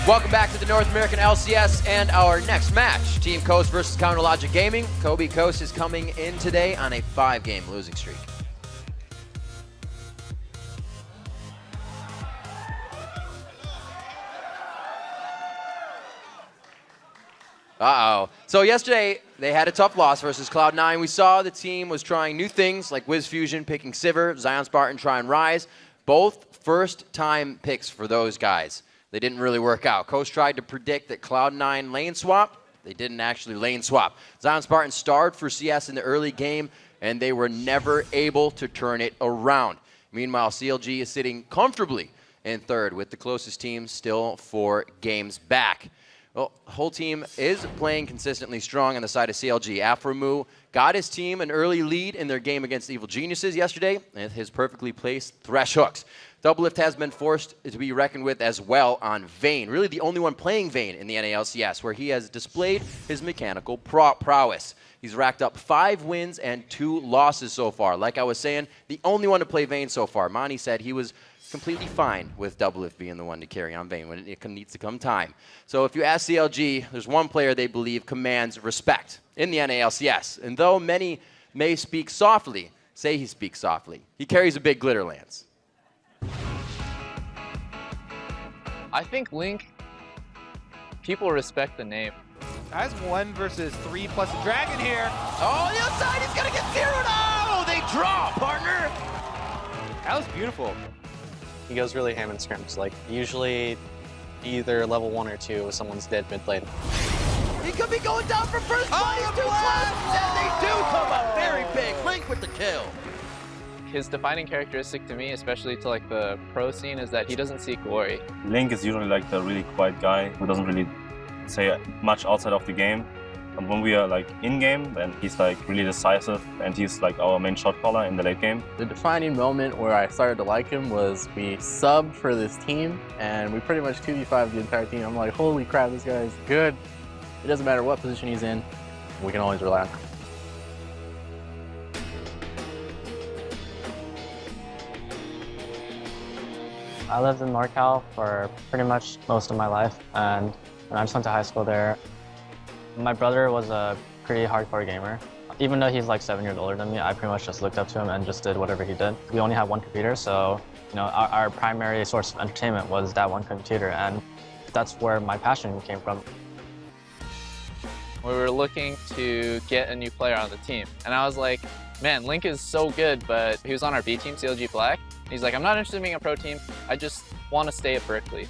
Welcome back to the North American LCS and our next match. Team Coast versus Counterlogic Gaming. Kobe Coast is coming in today on a 5-game losing streak. Uh-oh. So yesterday, they had a tough loss versus Cloud9. We saw the team was trying new things like Wiz Fusion picking Sivir, Zion Spartan trying Rise. Both first-time picks for those guys. They didn't really work out. Coast tried to predict that Cloud9 lane swap. They didn't actually lane swap. Zion Spartan starred for CS in the early game, and they were never able to turn it around. Meanwhile, CLG is sitting comfortably in third with the closest team still 4 games back. Well, the whole team is playing consistently strong on the side of CLG. Afromu got his team an early lead in their game against Evil Geniuses yesterday with his perfectly placed Thresh hooks. Doublelift has been forced to be reckoned with as well on Vayne. Really the only one playing Vayne in the NA LCS, where he has displayed his mechanical prowess. He's racked up 5 wins and 2 losses so far. Like I was saying, the only one to play Vayne so far. Monty said he was completely fine with Doublelift being the one to carry on Vayne when it needs to come time. So if you ask CLG, there's one player they believe commands respect in the NA LCS. And though many may speak softly, say he speaks softly, he carries a big glitter lance. I think Link, people respect the name. That's 1 versus 3 plus a dragon here. Oh, the outside, he's gonna get zeroed out! They draw, partner! That was beautiful. He goes really ham in scrims, like usually either level 1 or 2 if someone's dead mid lane. He could be going down for first place, too close! And they do come up very big. Link with the kill. His defining characteristic to me, especially to like the pro scene, is that he doesn't seek glory. Link is usually like the really quiet guy who doesn't really say much outside of the game. And when we are like in-game, then he's like really decisive and he's like our main shot caller in the late game. The defining moment where I started to like him was we subbed for this team and we pretty much 2v5 the entire team. I'm like, holy crap, this guy is good. It doesn't matter what position he's in, we can always rely on him. I lived in NorCal for pretty much most of my life, and I just went to high school there. My brother was a pretty hardcore gamer. Even though he's like 7 years older than me, I pretty much just looked up to him and just did whatever he did. We only had one computer, so our primary source of entertainment was that one computer, and that's where my passion came from. We were looking to get a new player on the team, and I was like, man, Link is so good, but he was on our B team, CLG Black. He's like, I'm not interested in being a pro team, I just want to stay at Berkeley.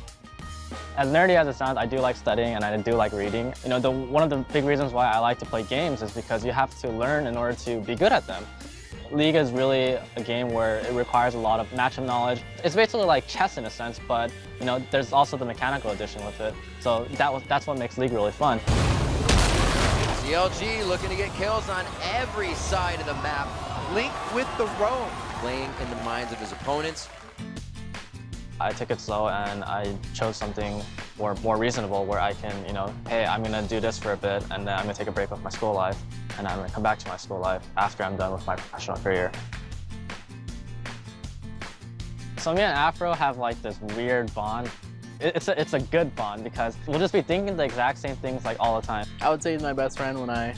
As nerdy as it sounds, I do like studying and I do like reading. One of the big reasons why I like to play games is because you have to learn in order to be good at them. League is really a game where it requires a lot of matchup knowledge. It's basically like chess in a sense, but there's also the mechanical addition with it. So that's what makes League really fun. CLG looking to get kills on every side of the map. Link with the roam, playing in the minds of his opponents. I took it slow and I chose something more reasonable where I can, hey, I'm gonna do this for a bit and then I'm gonna take a break with my school life and I'm gonna come back to my school life after I'm done with my professional career. So me and Afro have like this weird bond. It's a good bond because we'll just be thinking the exact same things like all the time. I would say he's my best friend when I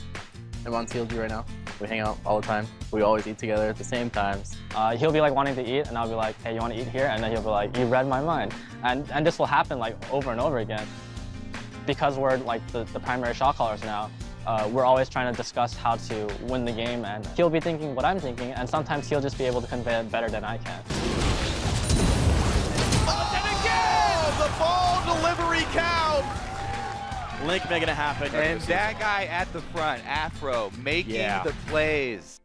am on CLG right now. We hang out all the time. We always eat together at the same times. He'll be like wanting to eat and I'll be like, hey, you want to eat here? And then he'll be like, you read my mind. And this will happen like over and over again. Because we're like the primary shot callers now, we're always trying to discuss how to win the game, and he'll be thinking what I'm thinking, and sometimes he'll just be able to convey it better than I can. And again, the ball delivery count. Link making it happen. And that guy at the front, Afro, making the plays.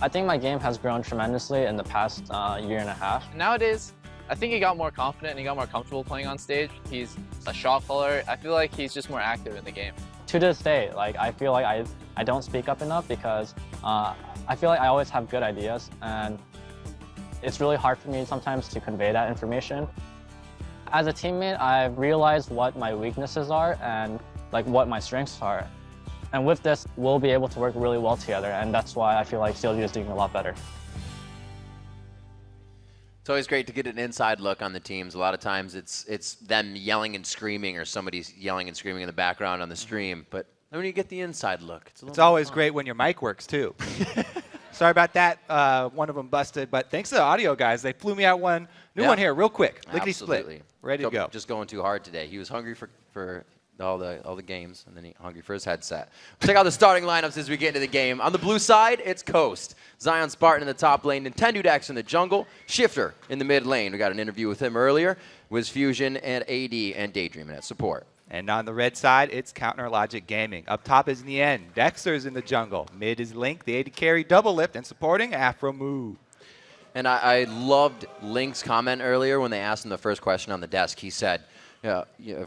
I think my game has grown tremendously in the past year and a half. Nowadays, I think he got more confident and he got more comfortable playing on stage. He's a shot caller. I feel like he's just more active in the game. To this day, I feel like I don't speak up enough because I feel like I always have good ideas, and it's really hard for me sometimes to convey that information. As a teammate, I've realized what my weaknesses are and what my strengths are. And with this, we'll be able to work really well together, and that's why I feel like CLG is doing a lot better. It's always great to get an inside look on the teams. A lot of times it's them yelling and screaming or somebody's yelling and screaming in the background on the stream. But when you get the inside look, it's always great when your mic works, too. Sorry about that. One of them busted. But thanks to the audio guys. They flew me out one new one here real quick. Lickety-split. Ready to go. Just going too hard today. He was hungry for all the games, and then he hungry for his headset. Check out the starting lineups as we get into the game. On the blue side, it's Coast. Zion Spartan in the top lane, Nintendo Dax in the jungle, Shifter in the mid lane. We got an interview with him earlier. Wiz Fusion and AD and Daydream at support. And on the red side, it's Counter Logic Gaming. Up top is Nien. Dexter's in the jungle. Mid is Link, the AD carry, double lift, and supporting Afro Moo. And I loved Link's comment earlier when they asked him the first question on the desk. He said,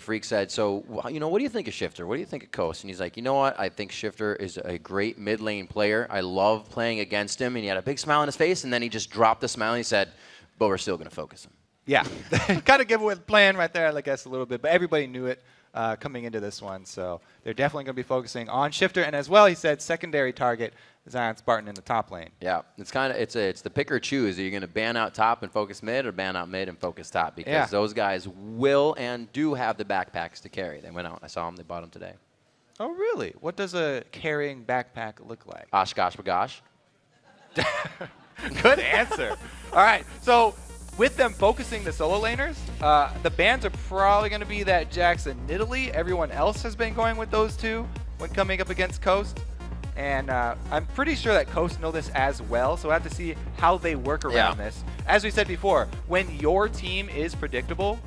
Freak said, so, what do you think of Shifter? What do you think of Coast? And he's like, you know what? I think Shifter is a great mid lane player. I love playing against him. And he had a big smile on his face, and then he just dropped the smile and he said, but we're still going to focus him. Yeah, kind of give away the plan right there, I guess, a little bit. But everybody knew it coming into this one. So they're definitely going to be focusing on Shifter. And as well, he said, secondary target, Zion Spartan in the top lane. Yeah, it's the pick or choose. Are you going to ban out top and focus mid, or ban out mid and focus top? Because those guys will and do have the backpacks to carry. They went out. I saw them. They bought them today. Oh, really? What does a carrying backpack look like? Oshkosh bagosh. Good answer. All right, so with them focusing the solo laners, the bans are probably going to be that Jax and Nidalee. Everyone else has been going with those two when coming up against Coast. And I'm pretty sure that Coast know this as well, so I have to see how they work around this. As we said before, when your team is predictable,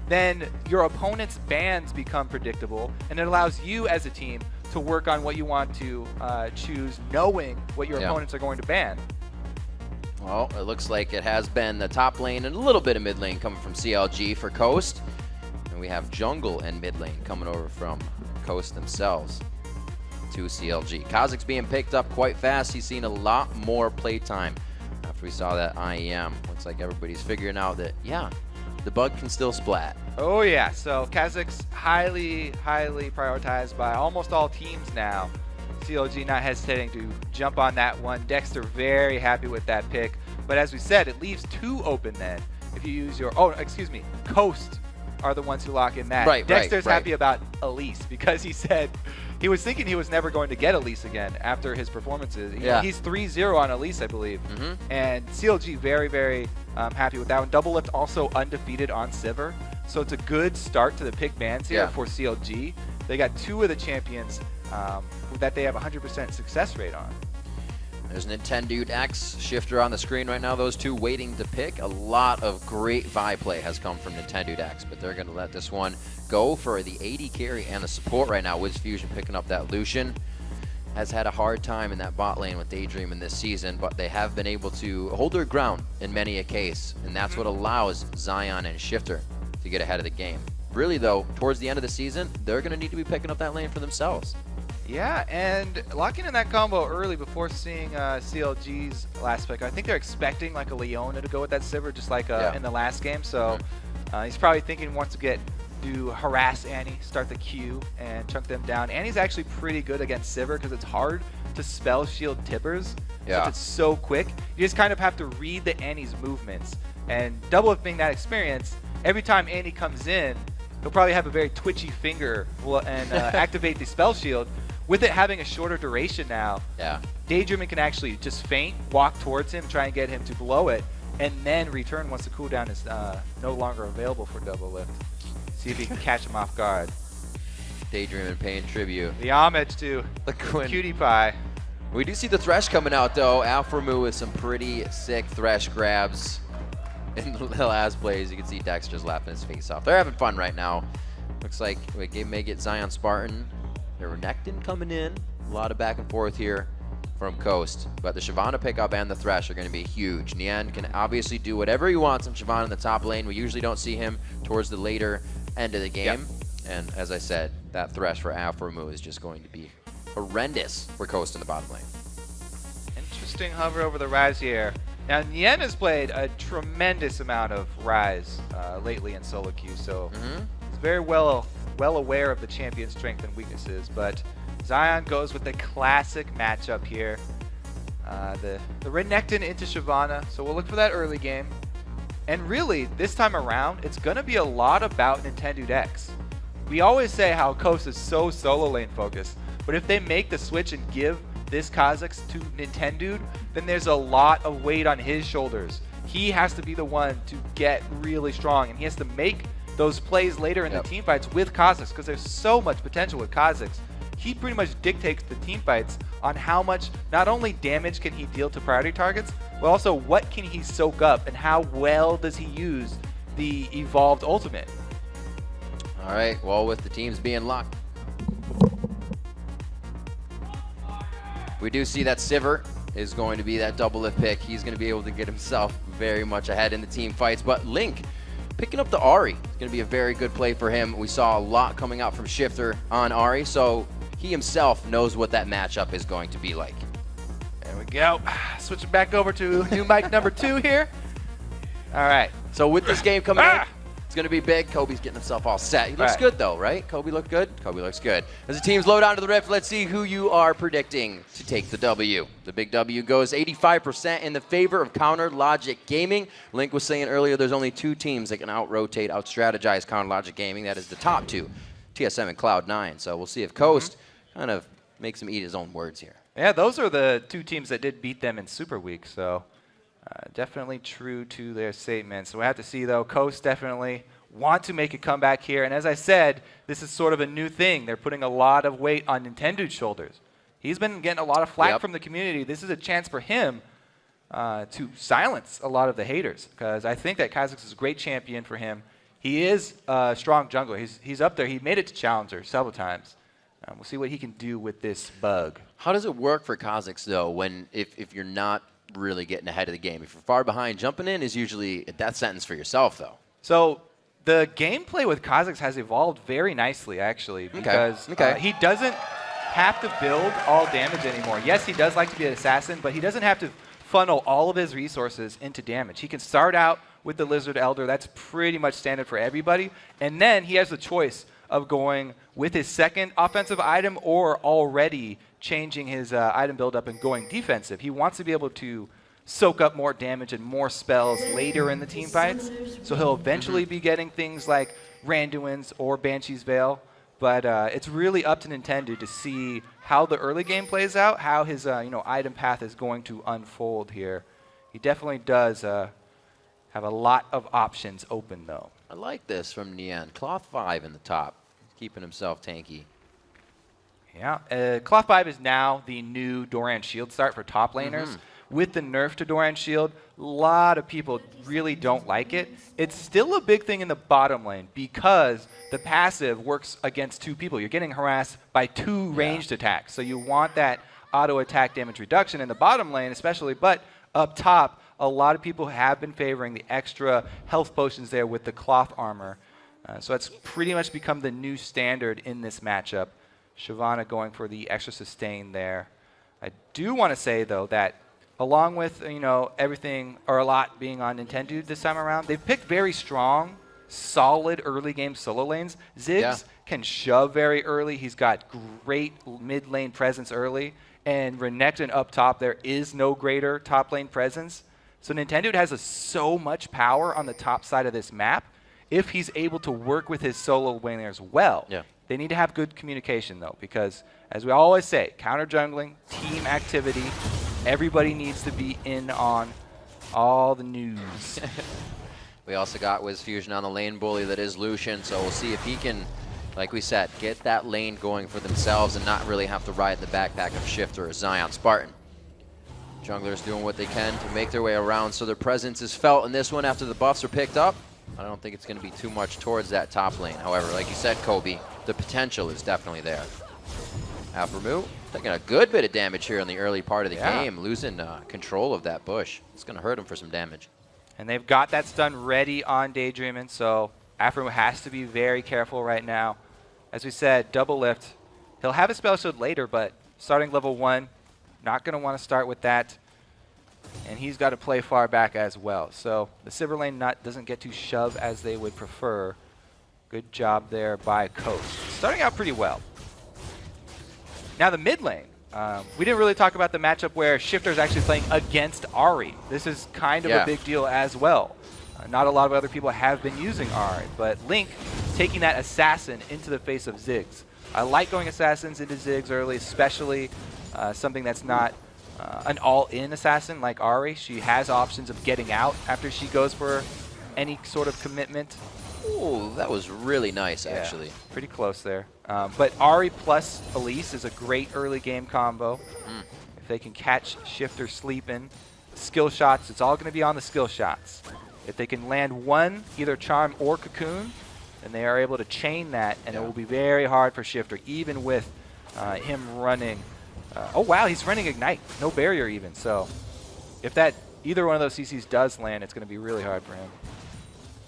then your opponent's bans become predictable, and it allows you as a team to work on what you want to choose, knowing what your opponents are going to ban. Well, it looks like it has been the top lane and a little bit of mid lane coming from CLG for Coast. And we have jungle and mid lane coming over from Coast themselves to CLG. Kha'Zix's being picked up quite fast. He's seen a lot more playtime after we saw that IEM. Looks like everybody's figuring out that, the bug can still splat. Oh, yeah. So Kha'Zix's highly, highly prioritized by almost all teams now. CLG not hesitating to jump on that one. Dexter very happy with that pick. But as we said, it leaves two open then. If you use your, Coast are the ones who lock in that. Dexter's happy about Elise because he said he was thinking he was never going to get Elise again after his performances. He's 3-0 on Elise, I believe. And CLG very, very happy with that one. Double Lift also undefeated on Sivir. So it's a good start to the pick bans here for CLG. They got two of the champions that they have 100% success rate on. There's Nintendo Dax, Shifter on the screen right now. Those two waiting to pick. A lot of great Vi play has come from Nintendo Dax, but they're going to let this one go for the AD carry and the support right now. Wiz Fusion picking up that Lucian. Has had a hard time in that bot lane with Daydream in this season, but they have been able to hold their ground in many a case, and that's what allows Zion and Shifter to get ahead of the game. Really, though, towards the end of the season, they're going to need to be picking up that lane for themselves. Yeah, and locking in that combo early before seeing CLG's last pick. I think they're expecting like a Leona to go with that Sivir, just like in the last game. So he's probably thinking he wants to harass Annie, start the Q, and chunk them down. Annie's actually pretty good against Sivir because it's hard to spell shield tippers. Since it's so quick. You just kind of have to read the Annie's movements. And Double Lift being that experience, every time Annie comes in, he'll probably have a very twitchy finger and activate the spell shield. With it having a shorter duration now, Daydreaming can actually just feint, walk towards him, try and get him to blow it, and then return once the cooldown is no longer available for Double Lift. See if he can catch him off guard. Daydreaming paying tribute. The homage to Cutie Pie. We do see the Thresh coming out, though. Alphamu with some pretty sick Thresh grabs in the last plays. You can see Dex just laughing his face off. They're having fun right now. Looks like we may get Zion Spartan. Nectin coming in. A lot of back and forth here from Coast. But the Shyvana pickup and the Thresh are going to be huge. Nien can obviously do whatever he wants on Shyvana in the top lane. We usually don't see him towards the later end of the game. And as I said, that Thresh for Alphamu is just going to be horrendous for Coast in the bottom lane. Interesting hover over the Ryze here. Now, Nien has played a tremendous amount of Ryze lately in solo queue, so he's very well aware of the champion's strengths and weaknesses. But Zion goes with the classic matchup here. The Renekton into Shyvana, so we'll look for that early game. And really, this time around, it's going to be a lot about Nintendo X. We always say how Coast is so solo lane focused, but if they make the switch and give this Kha'Zix to Nintendo, then there's a lot of weight on his shoulders. He has to be the one to get really strong, and he has to make those plays later in the team fights with Kha'Zix, because there's so much potential with Kha'Zix. He pretty much dictates the team fights on how much not only damage can he deal to priority targets, but also what can he soak up and how well does he use the evolved ultimate. All right, well, with the teams being locked, we do see that Sivir is going to be that double lift pick. He's going to be able to get himself very much ahead in the team fights, but Link picking up the Ahri is going to be a very good play for him. We saw a lot coming out from Shifter on Ahri, so he himself knows what that matchup is going to be like. There we go. Switching back over to new mic number 2 here. All right. So with this game coming in, it's going to be big. Kobe's getting himself all set. He looks good, though, right? Kobe looked good? Kobe looks good. As the teams load onto the Rift, let's see who you are predicting to take the W. The big W goes 85% in the favor of Counter Logic Gaming. Link was saying earlier there's only 2 teams that can out-rotate, out-strategize Counter Logic Gaming. That is the top 2, TSM and Cloud9. So we'll see if Coast kind of makes him eat his own words here. Yeah, those are the 2 teams that did beat them in Super Week, so definitely true to their statement. So we have to see, though. Coast definitely want to make a comeback here, and as I said, this is sort of a new thing. They're putting a lot of weight on Nintendo's shoulders. He's been getting a lot of flack from the community. This is a chance for him to silence a lot of the haters, because I think that Kha'Zix is a great champion for him. He is a strong jungler. He's up there. He made it to Challenger several times. We'll see what he can do with this bug. How does it work for Kha'Zix, though, when if you're not really getting ahead of the game? If you're far behind, jumping in is usually a death sentence for yourself, though. So the gameplay with Kha'Zix has evolved very nicely, actually, because he doesn't have to build all damage anymore. Yes, he does like to be an assassin, but he doesn't have to funnel all of his resources into damage. He can start out with the Lizard Elder. That's pretty much standard for everybody. And then he has the choice of going with his second offensive item or already changing his item build-up and going defensive. He wants to be able to soak up more damage and more spells later in the team fights. So he'll eventually be getting things like Randuin's or Banshee's Veil. But it's really up to Nintendo to see how the early game plays out, how his item path is going to unfold here. He definitely does have a lot of options open, though. I like this from Nian. Cloth 5 in the top, keeping himself tanky. Yeah, Cloth 5 is now the new Doran Shield start for top laners. With the nerf to Doran Shield, a lot of people really don't like it. It's still a big thing in the bottom lane because the passive works against 2 people. You're getting harassed by 2 ranged attacks. So you want that auto attack damage reduction in the bottom lane especially, but up top, a lot of people have been favoring the extra health potions there with the cloth armor. So that's pretty much become the new standard in this matchup. Shyvana going for the extra sustain there. I do want to say, though, that along with everything or a lot being on Nintendo this time around, they've picked very strong, solid early game solo lanes. Ziggs can shove very early. He's got great mid lane presence early. And Renekton up top, there is no greater top lane presence. So Nintendo has so much power on the top side of this map. If he's able to work with his solo laners well, they need to have good communication, though, because as we always say, counter jungling, team activity, everybody needs to be in on all the news. We also got Wiz Fusion on the lane bully that is Lucian, so we'll see if he can, like we said, get that lane going for themselves and not really have to ride the backpack of Shifter or Zion Spartan. Junglers doing what they can to make their way around, so their presence is felt in this one after the buffs are picked up. I don't think it's going to be too much towards that top lane. However, like you said, Kobe, the potential is definitely there. Aphromoo taking a good bit of damage here in the early part of the game, losing control of that bush. It's going to hurt him for some damage. And they've got that stun ready on Daydreamin', so Aphromoo has to be very careful right now. As we said, double lift. He'll have a spell shield later, but starting level 1, not going to want to start with that. And he's got to play far back as well. So the Sivir lane doesn't get to shove as they would prefer. Good job there by Coast. Starting out pretty well. Now the mid lane. We didn't really talk about the matchup where Shifter is actually playing against Ahri. This is kind of a big deal as well. Not a lot of other people have been using Ahri, but Link taking that assassin into the face of Ziggs. I like going assassins into Ziggs early, especially something that's not an all-in assassin like Ahri. She has options of getting out after she goes for any sort of commitment. Ooh, that was really nice, actually. Pretty close there. But Ahri plus Elise is a great early game combo. If they can catch Shifter sleeping, skill shots, it's all going to be on the skill shots. If they can land one, either Charm or Cocoon, then they are able to chain that, and it will be very hard for Shifter, even with him running. Oh, wow, he's running Ignite. No barrier even. So if that either one of those CCs does land, it's going to be really hard for him.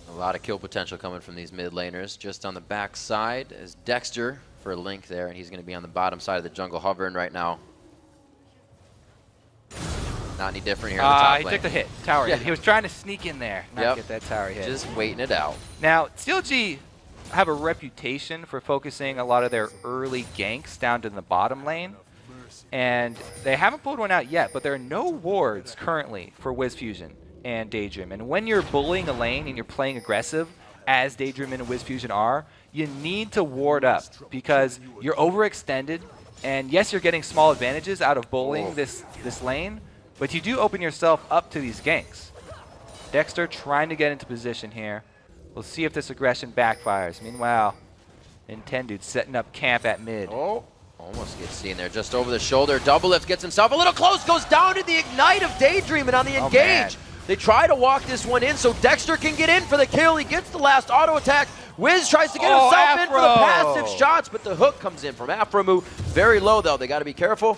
A lot of kill potential coming from these mid laners. Just on the back side is Dexter for Link there, and he's going to be on the bottom side of the jungle hovering right now. Not any different here in the top He lane. took the hit. Tower hit. He was trying to sneak in there, not get that tower hit. Just waiting it out. Now, CLG have a reputation for focusing a lot of their early ganks down to the bottom lane. And they haven't pulled one out yet, but there are no wards currently for WizFusion and Daydream. And when you're bullying a lane and you're playing aggressive, as Daydream and WizFusion are, you need to ward up because you're overextended. And yes, you're getting small advantages out of bullying this lane, but you do open yourself up to these ganks. Dexter trying to get into position here. We'll see if this aggression backfires. Meanwhile, Nintendude setting up camp at mid. Oh, almost gets seen there just over the shoulder. Double lift gets himself a little close, goes down to the Ignite of Daydream, and on the engage. They try to walk this one in so Dexter can get in for the kill. He gets the last auto attack. Wiz tries to get himself in for the passive shots, but the hook comes in from Afromu. Very low, though. They got to be careful.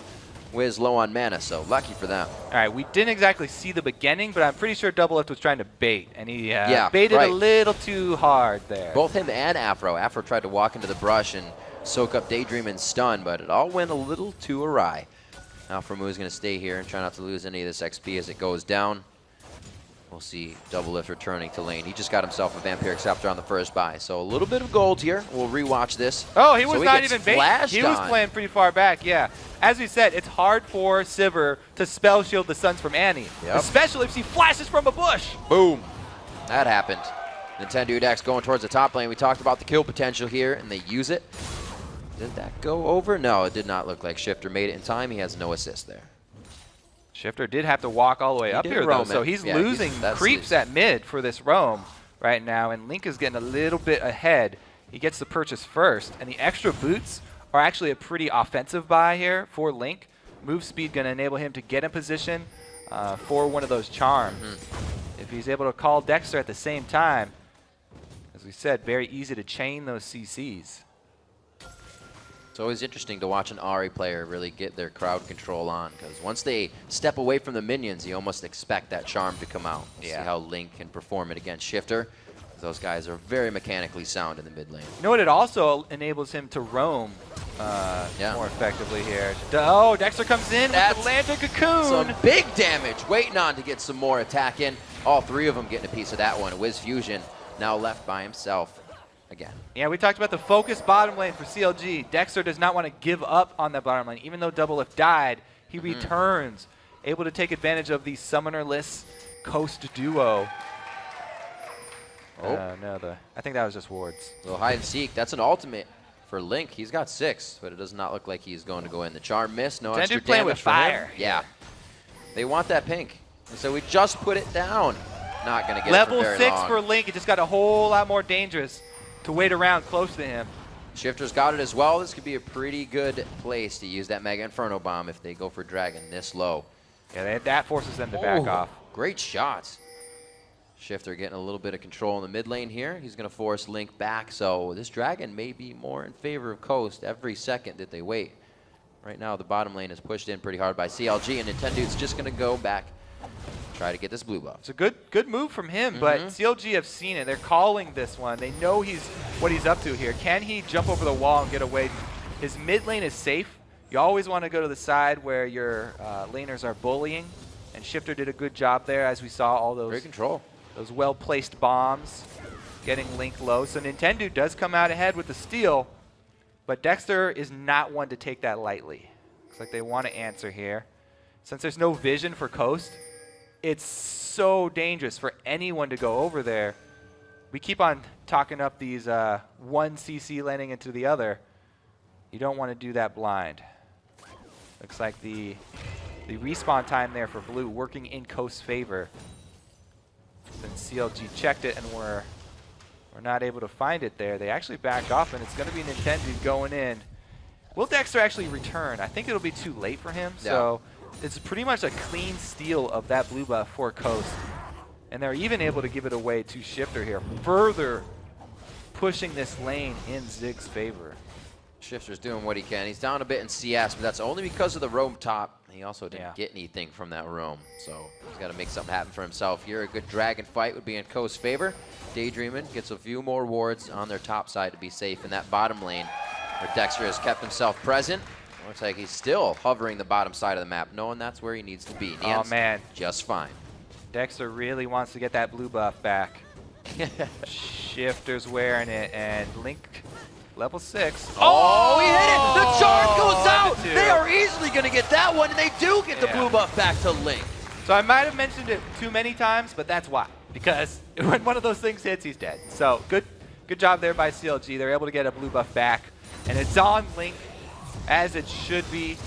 Wiz low on mana, so lucky for them. All right, we didn't exactly see the beginning, but I'm pretty sure Double Lift was trying to bait, and he baited a little too hard there. Both him and Afro. Afro tried to walk into the brush and soak up Daydream and stun, but it all went a little too awry. Afromu is going to stay here and try not to lose any of this XP as it goes down. We'll see Double Lift returning to lane. He just got himself a Vampiric Scepter on the first buy. So a little bit of gold here. We'll rewatch this. Oh, he was so not even baiting. He was playing pretty far back, yeah. As we said, it's hard for Sivir to spell shield the Suns from Annie, especially if she flashes from a bush. Boom. That happened. Nintendude X going towards the top lane. We talked about the kill potential here, and they use it. Did that go over? No, it did not look like Shifter made it in time. He has no assist there. Shifter did have to walk all the way up here, though, so he's losing creeps at mid for this roam right now, and Link is getting a little bit ahead. He gets the purchase first, and the extra boots are actually a pretty offensive buy here for Link. Move speed going to enable him to get in position for one of those charms. If he's able to call Dexter at the same time, as we said, very easy to chain those CCs. It's always interesting to watch an Ahri player really get their crowd control on, because once they step away from the minions, you almost expect that charm to come out. See how Link can perform it against Shifter. Those guys are very mechanically sound in the mid lane. You know what? It also enables him to roam more effectively here. Oh, Dexter comes in with the Lantern Cocoon. Some big damage waiting on to get some more attack in. All three of them getting a piece of that one. WizFusion now left by himself again. Yeah, we talked about the focused bottom lane for CLG. Dexter does not want to give up on that bottom lane. Even though Double Lift died, he returns, able to take advantage of the summonerless Coast duo. No, I think that was just wards. A little hide and seek. That's an ultimate for Link. He's got 6, but it does not look like he's going to go in. The charm miss, no extra damage with for fire. him. Yeah. They want that pink. And so we just put it down. Not going to get Level it for very 6 long. for Link. It just got a whole lot more dangerous to wait around close to him. Shifter's got it as well. This could be a pretty good place to use that Mega Inferno Bomb if they go for Dragon this low. Yeah, that forces them to back off. Great shots. Shifter getting a little bit of control in the mid lane here. He's going to force Link back, so this Dragon may be more in favor of Coast every second that they wait. Right now, the bottom lane is pushed in pretty hard by CLG, and Nintendude's just going to go back, try to get this blue buff. It's a good move from him, but CLG have seen it. They're calling this one. They know what he's up to here. Can he jump over the wall and get away? His mid lane is safe. You always want to go to the side where your laners are bullying, and Shifter did a good job there, as we saw all those. Great control. Those well-placed bombs getting Link low. So Nintendo does come out ahead with the steal, but Dexter is not one to take that lightly. Looks like they want to answer here. Since there's no vision for Coast, it's so dangerous for anyone to go over there. We keep on talking up these one CC landing into the other. You don't want to do that blind. Looks like the respawn time there for blue working in Coast's favor. Since CLG checked it and we're not able to find it there, they actually back off, and it's going to be Nintendo going in. Will Dexter actually return? I think it'll be too late for him, so it's pretty much a clean steal of that blue buff for Coast. And they're even able to give it away to Shifter here, further pushing this lane in Zig's favor. Shifter's doing what he can. He's down a bit in CS, but that's only because of the roam top. He also didn't get anything from that roam, so he's got to make something happen for himself here. A good dragon fight would be in Coast's favor. Daydreamin' gets a few more wards on their top side to be safe in that bottom lane, where Dexter has kept himself present. Looks like he's still hovering the bottom side of the map, knowing that's where he needs to be. Oh, man. Just fine. Dexter really wants to get that blue buff back. Shifter's wearing it, and Link level 6. Oh, he hit it! The charge goes out! ×2. They are easily going to get that one, and they do get the blue buff back to Link. So I might have mentioned it too many times, but that's why. Because when one of those things hits, he's dead. So good job there by CLG. They're able to get a blue buff back, and it's on Link as it should be.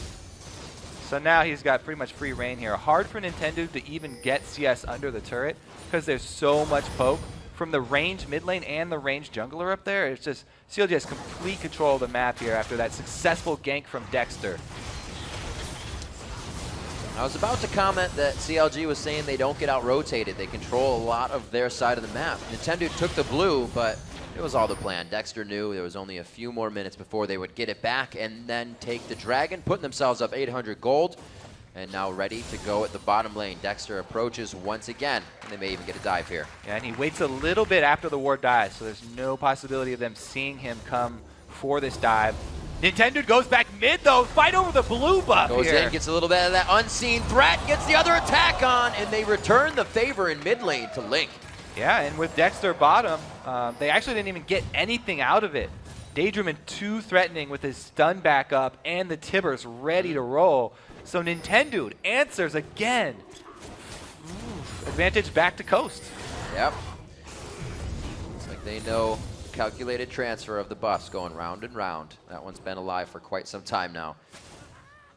So now he's got pretty much free reign here. Hard for Nintendo to even get CS under the turret because there's so much poke from the range mid lane and the range jungler up there. It's just CLG has complete control of the map here after that successful gank from Dexter. I was about to comment that CLG was saying they don't get out-rotated. They control a lot of their side of the map. Nintendo took the blue, but it was all the plan. Dexter knew there was only a few more minutes before they would get it back and then take the dragon, putting themselves up 800 gold, and now ready to go at the bottom lane. Dexter approaches once again, and they may even get a dive here. Yeah, and he waits a little bit after the ward dies, so there's no possibility of them seeing him come for this dive. Nintendo goes back mid, though. Fight over the blue buff Goes here. in, gets a little bit of that unseen threat, gets the other attack on, and they return the favor in mid lane to Link. Yeah, and with Dexter bottom, they actually didn't even get anything out of it. Daydreamin' too threatening with his stun back up and the Tibbers ready to roll. So Nintendo answers again. Ooh, advantage back to Coast. Yep. Looks like they know calculated transfer of the buffs going round and round. That one's been alive for quite some time now.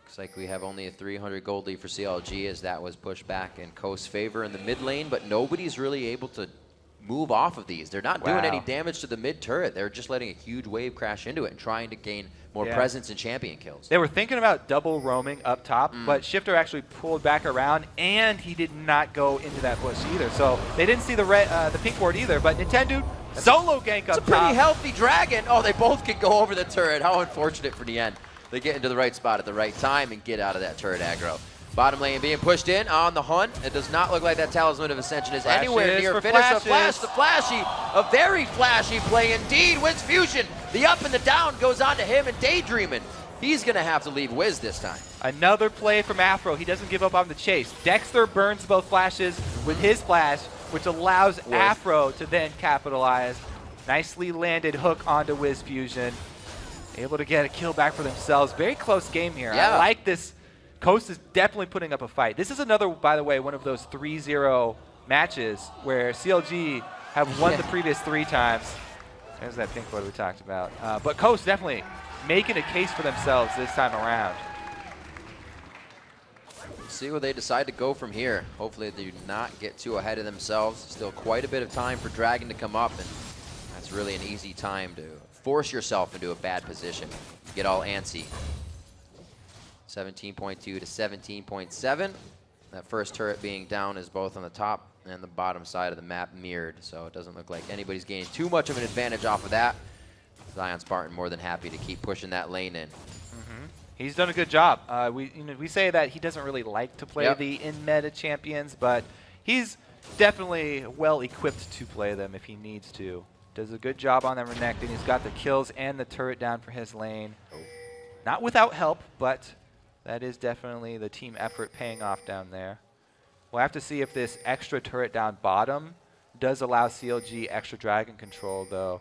Looks like we have only a 300 gold lead for CLG as that was pushed back in Coast's favor in the mid lane, but nobody's really able to move off of these. They're not doing any damage to the mid turret. They're just letting a huge wave crash into it and trying to gain more presence and champion kills. They were thinking about double roaming up top, but Shifter actually pulled back around, and he did not go into that bush either. So they didn't see the pink ward either, but Nintendo solo gank up top. It's a pretty healthy dragon. Oh, they both can go over the turret. How unfortunate for the end. They get into the right spot at the right time and get out of that turret aggro. Bottom lane being pushed in on the hunt. It does not look like that Talisman of Ascension is anywhere near finish. The flash, the flashy, a very flashy play indeed. Wiz Fusion, the up and the down goes on to him and Daydreamin'. He's going to have to leave Wiz this time. Another play from Afro. He doesn't give up on the chase. Dexter burns both flashes with his flash, which allows Afro to then capitalize. Nicely landed hook onto Wiz Fusion. Able to get a kill back for themselves. Very close game here. I like this. Coast is definitely putting up a fight. This is another, by the way, one of those 3-0 matches where CLG have won the previous 3 times. There's that pink ward we talked about. But Coast definitely making a case for themselves this time around. See where they decide to go from here. Hopefully they do not get too ahead of themselves. Still quite a bit of time for Dragon to come up, and that's really an easy time to force yourself into a bad position. Get all antsy. 17.2 to 17.7. That first turret being down is both on the top and the bottom side of the map mirrored, so it doesn't look like anybody's gaining too much of an advantage off of that. Zion Spartan more than happy to keep pushing that lane in. He's done a good job. We say that he doesn't really like to play the in-meta champions, but he's definitely well equipped to play them if he needs to. Does a good job on that Renekton. He's got the kills and the turret down for his lane. Not without help, but that is definitely the team effort paying off down there. We'll have to see if this extra turret down bottom does allow CLG extra dragon control, though,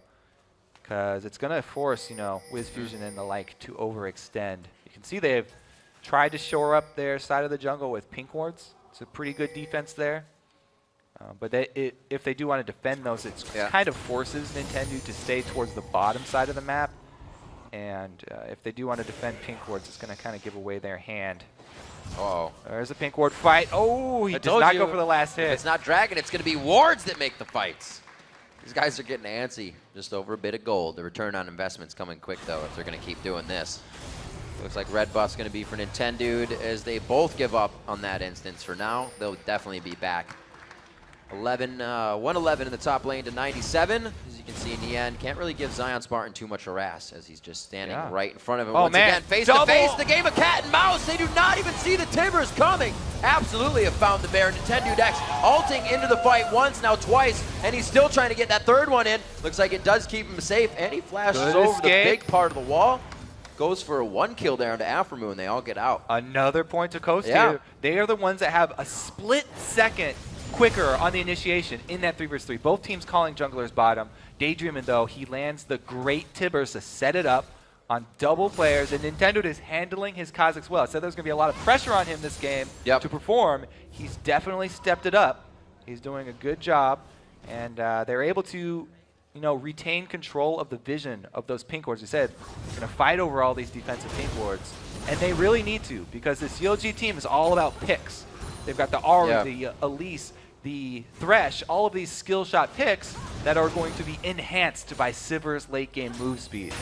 because it's going to force, Wiz Fusion and the like to overextend. You can see they've tried to shore up their side of the jungle with pink wards It's a pretty good defense there. But if they do want to defend those, it kind of forces Nintendo to stay towards the bottom side of the map. And if they do want to defend pink wards, it's going to kind of give away their hand. Oh, there's a pink ward fight. Oh, he does not go for the last hit. If it's not Dragon, it's going to be wards that make the fights. These guys are getting antsy. Just over a bit of gold. The return on investment's coming quick, though, if they're going to keep doing this. Looks like red buff's going to be for Nintendo as they both give up on that instance for now. They'll definitely be back. 111 in the top lane to 97. As you can see in the end, can't really give Zion Spartan too much harass as he's just standing right in front of him. Once again, face to face, the game of cat and mouse. They do not even see the Timbers coming. Absolutely have found the bear. Nintendo Dex ulting into the fight once, now twice, and he's still trying to get that third one in. Looks like it does keep him safe, and he flashes over the big part of the wall. Goes for a 1 kill there into Aframu, and they all get out. Another point to Coast here. They are the ones that have a split second quicker on the initiation in that 3v3. Both teams calling junglers bottom. Daydreamin', though, he lands the great Tibbers to set it up on double players, and Nintendo is handling his Kazakhs well. I said there's going to be a lot of pressure on him this game to perform. He's definitely stepped it up. He's doing a good job, and they're able to retain control of the vision of those pink wards. We said they're going to fight over all these defensive pink wards, and they really need to, because the CLG team is all about picks. They've got the Ari, the Elise, the Thresh, all of these skill shot picks that are going to be enhanced by Sivir's late game move speed.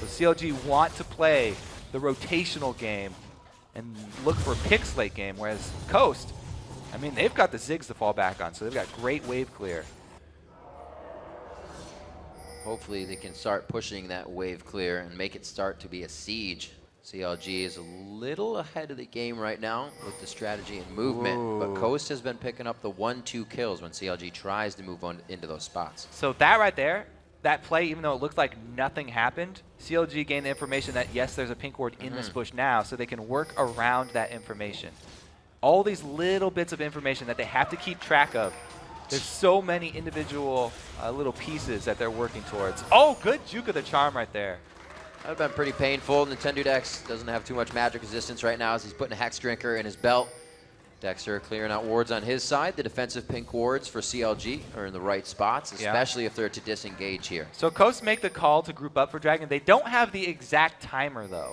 So CLG want to play the rotational game and look for picks late game, whereas Coast, I mean, they've got the Ziggs to fall back on, so they've got great wave clear. Hopefully they can start pushing that wave clear and make it start to be a siege. CLG is a little ahead of the game right now with the strategy and movement, but Coast has been picking up the 1-2 kills when CLG tries to move on into those spots. So that right there, that play, even though it looked like nothing happened, CLG gained the information that, yes, there's a pink ward in this bush now, so they can work around that information. All these little bits of information that they have to keep track of. There's so many individual little pieces that they're working towards. Oh, good juke of the charm right there. That would have been pretty painful. Nintendo Dex doesn't have too much magic resistance right now as he's putting a Hex Drinker in his belt. Dexter clearing out wards on his side. The defensive pink wards for CLG are in the right spots, especially if they're to disengage here. So Coast make the call to group up for Dragon. They don't have the exact timer, though.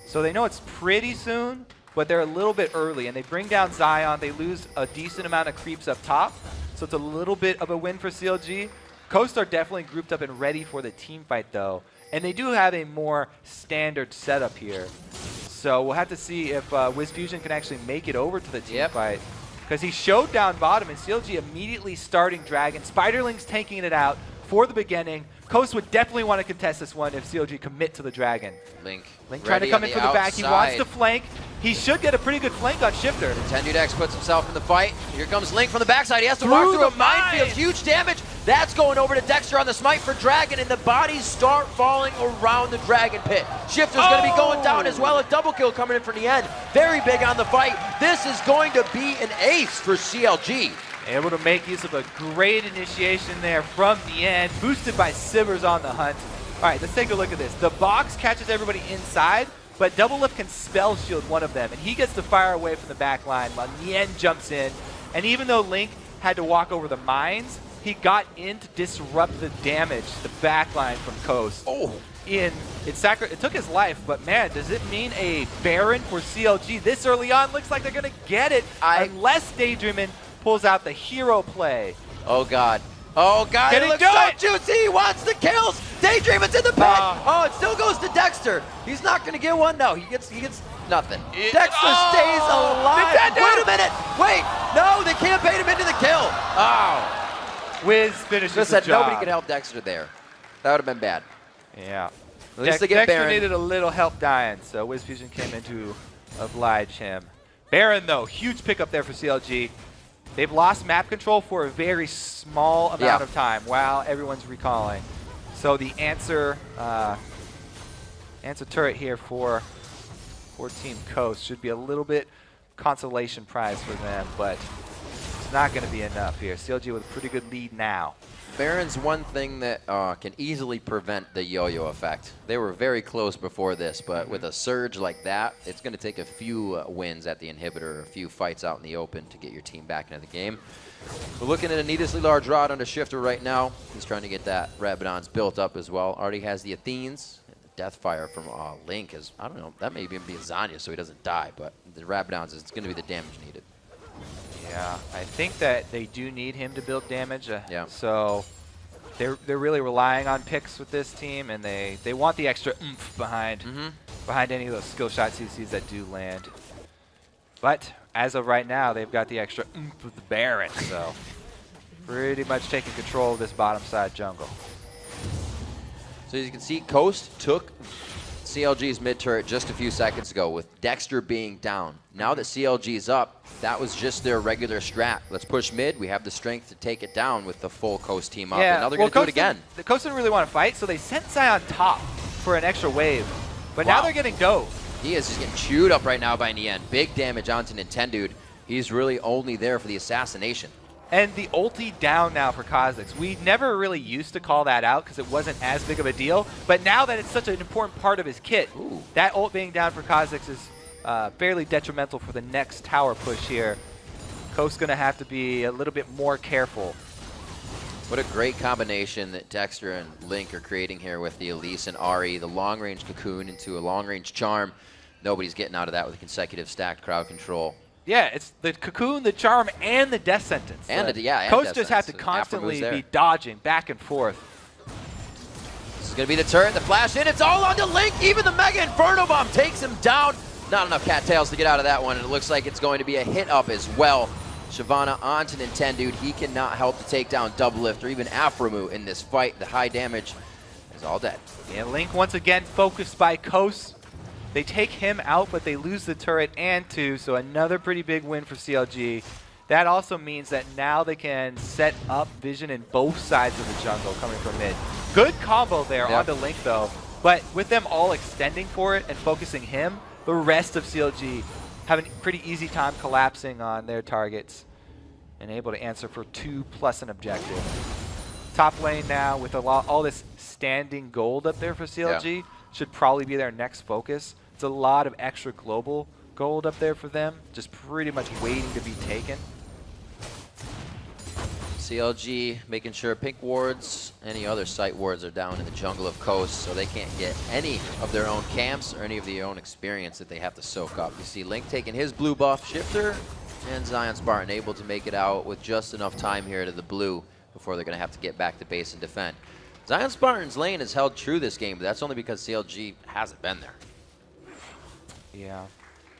So they know it's pretty soon, but they're a little bit early. And they bring down Zion. They lose a decent amount of creeps up top. So it's a little bit of a win for CLG. Coast are definitely grouped up and ready for the team fight, though. And they do have a more standard setup here. So we'll have to see if WizFusion can actually make it over to the team fight. Because he showed down bottom, and CLG immediately starting Dragon. Spiderling's tanking it out for the beginning. Coast would definitely want to contest this one if CLG commit to the Dragon. Link trying to come in from the back. He wants to flank. He should get a pretty good flank on Shifter. Nintendo Dex puts himself in the fight. Here comes Link from the backside. He has to walk through a minefield. Huge damage. That's going over to Dexter on the smite for Dragon, and the bodies start falling around the Dragon pit. Shifter's going to be going down as well. A double kill coming in from the end. Very big on the fight. This is going to be an ace for CLG. Able to make use of a great initiation there from the end, boosted by Sivers on the hunt. All right, let's take a look at this. The box catches everybody inside, but Double Lift can spell shield one of them, and he gets to fire away from the back line while Nien jumps in. And even though Link had to walk over the mines, he got in to disrupt the damage, the back line from Coast. It took his life, but man, does it mean a Baron for CLG this early on? Looks like they're going to get it, unless Daydreamin' pulls out the hero play. Oh, God. Oh, God, it looks so juicy. He wants the kills. Daydreamin's in the pit. It still goes to Dexter. He's not going to get one. No, he gets nothing. Dexter stays alive. Wait a minute. Wait. No, they can't bait him into the kill. Wiz finishes the said job. nobody could help Dexter there. That would have been bad. Yeah. At least they get Dexter Baron. needed a little help dying, so WizFusion came in to oblige him. Baron, though, huge pickup there for CLG. They've lost map control for a very small amount of time while everyone's recalling. So the answer turret here for Team Coast should be a little bit consolation prize for them, but it's not going to be enough here. CLG with a pretty good lead now. Baron's one thing that can easily prevent the yo-yo effect. They were very close before this, but with a surge like that, it's going to take a few wins at the inhibitor, a few fights out in the open to get your team back into the game. We're looking at a needlessly large rod under Shifter right now. He's trying to get that Rabadon's built up as well. Already has the Athenes. And the Deathfire from Link is, I don't know, that may even be a Zanya so he doesn't die, but the Rabadon's is going to be the damage needed. Yeah, I think that they do need him to build damage. Yeah. So they're really relying on picks with this team, and they want the extra oomph behind any of those skill shot CCs that do land. But as of right now, they've got the extra oomph with the Baron, so pretty much taking control of this bottom side jungle. So as you can see, Coast took CLG's mid turret just a few seconds ago with Dexter being down. Now that CLG's up, that was just their regular strat. Let's push mid. We have the strength to take it down with the full Coast team up. Yeah, and now they're going to do it again. The Coast didn't really want to fight, so they sent Zion top for an extra wave. But now they're getting dove. He is just getting chewed up right now by Nien. Big damage onto Nintendude. He's really only there for the assassination. And the ulti down now for Kha'Zix. We never really used to call that out because it wasn't as big of a deal. But now that it's such an important part of his kit, that ult being down for Kha'Zix is fairly detrimental for the next tower push here. Coast's going to have to be a little bit more careful. What a great combination that Dexter and Link are creating here with the Elise and Ahri, the long-range cocoon into a long-range charm. Nobody's getting out of that with consecutive stacked crowd control. Yeah, it's the cocoon, the charm, and the death sentence. And Coast just have to constantly be dodging back and forth. This is going to be the turret, the flash in. It's all onto Link. Even the Mega Inferno Bomb takes him down. Not enough cattails to get out of that one, and it looks like it's going to be a hit up as well. Shyvana onto Nintendude. He cannot help to take down Doublelift or even Aphromoo in this fight. The high damage is all dead. Yeah, Link once again focused by Coast. They take him out, but they lose the turret and two, so another pretty big win for CLG. That also means that now they can set up vision in both sides of the jungle coming from mid. Good combo there onto Link, though. But with them all extending for it and focusing him, the rest of CLG having a pretty easy time collapsing on their targets and able to answer for 2+ an objective. Top lane now with all this standing gold up there for CLG should probably be their next focus. It's a lot of extra global gold up there for them, just pretty much waiting to be taken. CLG making sure pink wards, any other site wards are down in the jungle of Coast, so they can't get any of their own camps or any of their own experience that they have to soak up. You see Link taking his blue buff, Shifter, and Zion Spartan able to make it out with just enough time here to the blue before they're going to have to get back to base and defend. Zion Spartan's lane has held true this game, but that's only because CLG hasn't been there. Yeah,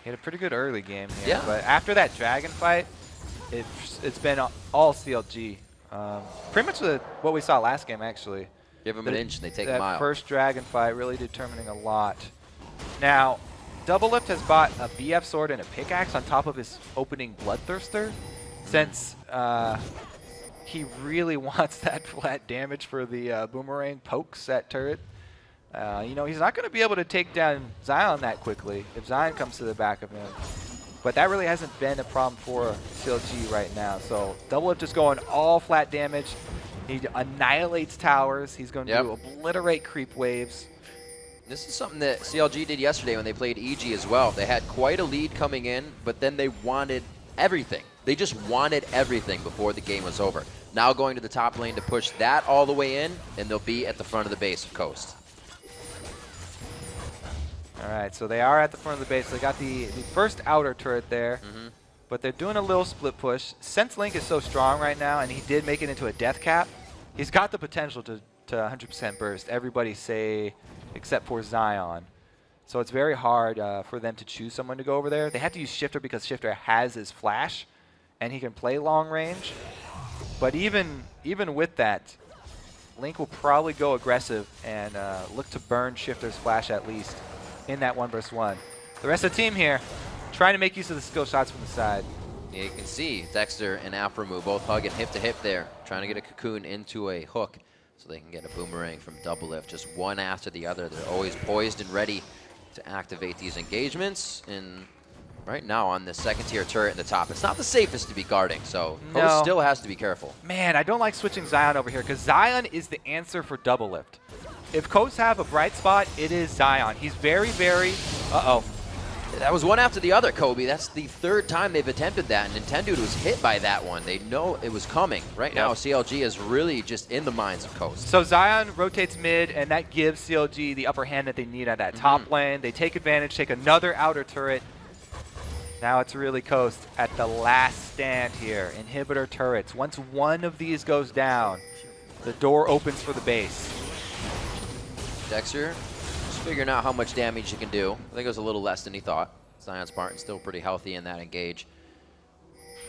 he had a pretty good early game here, but after that dragon fight, it's been all CLG. Pretty much what we saw last game, actually. Give them an inch and they take a mile. That first dragon fight really determining a lot. Now, Doublelift has bought a BF sword and a pickaxe on top of his opening Bloodthirster, since he really wants that flat damage for the boomerang pokes that turret. You know, he's not going to be able to take down Zion that quickly if Zion comes to the back of him. But that really hasn't been a problem for CLG right now. So Doublelift is going all flat damage. He annihilates towers. He's going to obliterate creep waves. This is something that CLG did yesterday when they played EG as well. They had quite a lead coming in, but then they wanted everything. They just wanted everything before the game was over. Now going to the top lane to push that all the way in, and they'll be at the front of the base of Coast. All right, so they are at the front of the base. They got the first outer turret there, but they're doing a little split push. Since Link is so strong right now, and he did make it into a death cap, he's got the potential to 100% burst. Everybody say, except for Zion. So it's very hard for them to choose someone to go over there. They have to use Shifter because Shifter has his flash, and he can play long range. But even with that, Link will probably go aggressive and look to burn Shifter's flash at least in that 1v1. The rest of the team here trying to make use of the skill shots from the side. Yeah, you can see Dexter and Aphromoo both hugging hip to hip there, trying to get a cocoon into a hook so they can get a boomerang from Doublelift. Just one after the other. They're always poised and ready to activate these engagements. And right now on the second tier turret in the top. It's not the safest to be guarding, so No. Coast still has to be careful. Man, I don't like switching Zion over here because Zion is the answer for double lift. If Coast have a bright spot, it is Zion. He's very, very... Uh-oh. That was one after the other, Kobe. That's the third time they've attempted that, and Nintendo was hit by that one. They know it was coming. Right now, CLG is really just in the minds of Coast. So Zion rotates mid, and that gives CLG the upper hand that they need at that top lane. They take advantage, take another outer turret. Now it's really Coast at the last stand here. Inhibitor turrets. Once one of these goes down, the door opens for the base. Dexter just figuring out how much damage he can do. I think it was a little less than he thought. Zion Spartan still pretty healthy in that engage.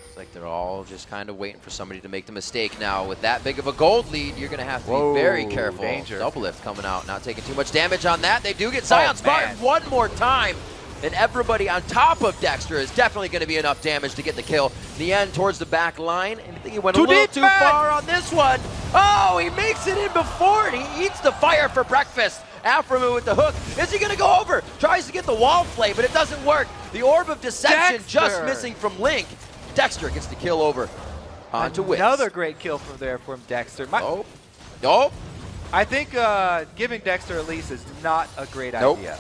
It's like they're all just kind of waiting for somebody to make the mistake now. With that big of a gold lead, you're going to have to be very careful. Danger. Double lift coming out, not taking too much damage on that. They do get Zion Spartan man. one more time. And everybody on top of Dexter is definitely going to be enough damage to get the kill. In the end, towards the back line, and I think he went a little too far on this one. Oh, he makes it in before, and he eats the fire for breakfast. Aframu with the hook. Is he going to go over? Tries to get the wall play, but it doesn't work. The Orb of Deception just missing from Link. Dexter gets the kill over onto Wiz. Another great kill from there from Dexter. Oh. I think giving Dexter a lease is not a great idea.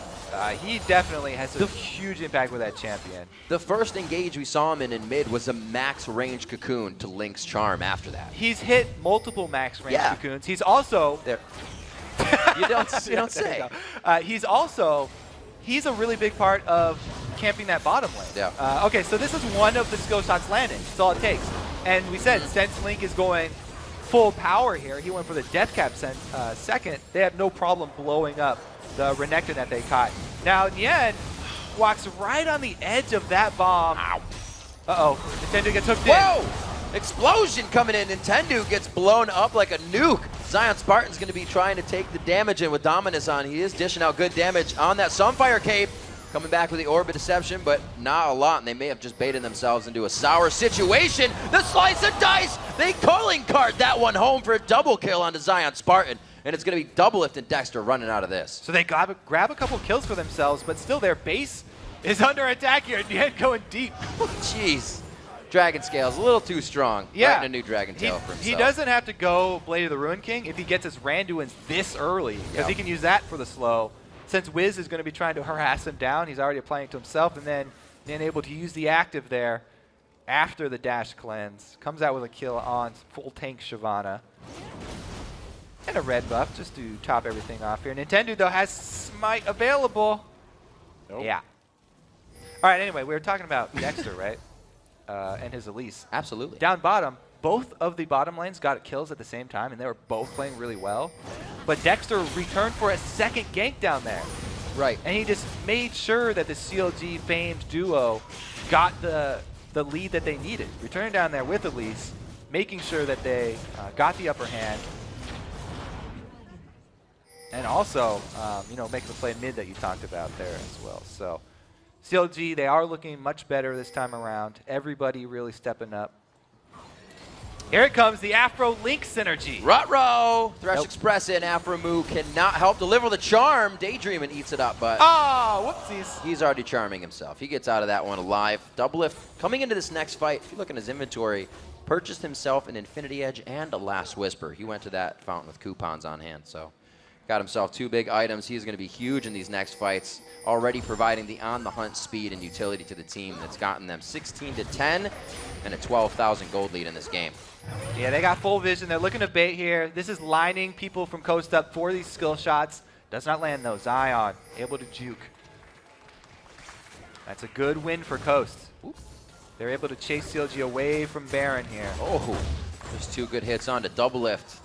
He definitely has a huge impact with that champion. The first engage we saw him in mid was a max range cocoon to Link's charm after that. He's hit multiple max range cocoons. He's also... You don't say. He's a really big part of camping that bottom lane. Okay, so this is one of the skill shots landing. That's all it takes. And we said since Link is going full power here, he went for the death cap second. They have no problem blowing up the Renekton that they caught. Now Nien walks right on the edge of that bomb. Ow. Uh-oh, Nintendo gets hooked in. Explosion coming in. Nintendo gets blown up like a nuke. Zion Spartan's going to be trying to take the damage in with Dominus on. He is dishing out good damage on that Sunfire Cape. Coming back with the Orb of Deception, but not a lot, and they may have just baited themselves into a sour situation. The slice of dice! They calling card that one home for a double kill onto Zion Spartan, and it's going to be double lift and Dexter running out of this. So they grab a couple kills for themselves, but still their base is under attack here. Nien going deep. Jeez. Dragon Scale's a little too strong. Fighting a new Dragon Tail for himself. He doesn't have to go Blade of the Ruin King if he gets his Randuins this early, because he can use that for the slow. Since Wiz is going to be trying to harass him down, he's already applying it to himself, and then able to use the active there after the dash cleanse. Comes out with a kill on full tank Shyvana. And a red buff just to top everything off here. Nintendo, though, has Smite available. Yeah. All right, anyway, we were talking about Dexter, right? And his Elise. Absolutely. Down bottom, both of the bottom lanes got kills at the same time, and they were both playing really well. But Dexter returned for a second gank down there. Right. And he just made sure that the CLG famed duo got the lead that they needed. Returning down there with Elise, making sure that they got the upper hand. And also, make the play mid that you talked about there as well. So CLG, they are looking much better this time around. Everybody really stepping up. Here it comes, the Afro-Link synergy. Ruh-roh! Thresh Express in. Aframu cannot help deliver the charm. Daydream and eats it up, but whoopsies. He's already charming himself. He gets out of that one alive. Double lift coming into this next fight. If you look in his inventory, purchased himself an Infinity Edge and a Last Whisper. He went to that fountain with coupons on hand, so got himself 2 big items. He's going to be huge in these next fights, already providing the on-the-hunt speed and utility to the team that's gotten them 16-10 and a 12,000 gold lead in this game. Yeah, they got full vision. They're looking to bait here. This is lining people from coast up for these skill shots. Does not land, though. Zion able to juke. That's a good win for Coast. Ooh. They're able to chase CLG away from Baron here. Oh, there's 2 good hits on to double lift.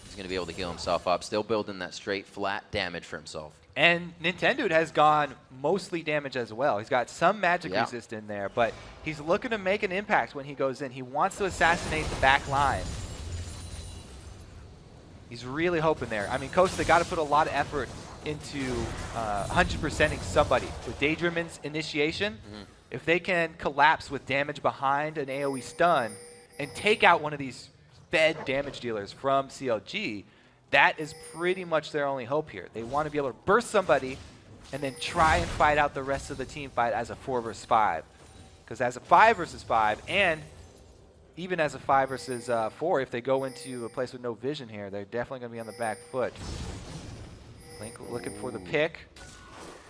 He's going to be able to heal himself up, still building that straight flat damage for himself. And Nintendo has gone mostly damage as well. He's got some magic resist in there, but he's looking to make an impact when he goes in. He wants to assassinate the back line. He's really hoping there. I mean, Coast, they got to put a lot of effort into 100%ing somebody. With Daydreamin's initiation, if they can collapse with damage behind an AoE stun and take out one of these fed damage dealers from CLG, that is pretty much their only hope here. They want to be able to burst somebody, and then try and fight out the rest of the team fight as a 4 versus 5. Because as a 5 versus 5, and even as a 5 versus 4, if they go into a place with no vision here, they're definitely going to be on the back foot. Link looking for the pick.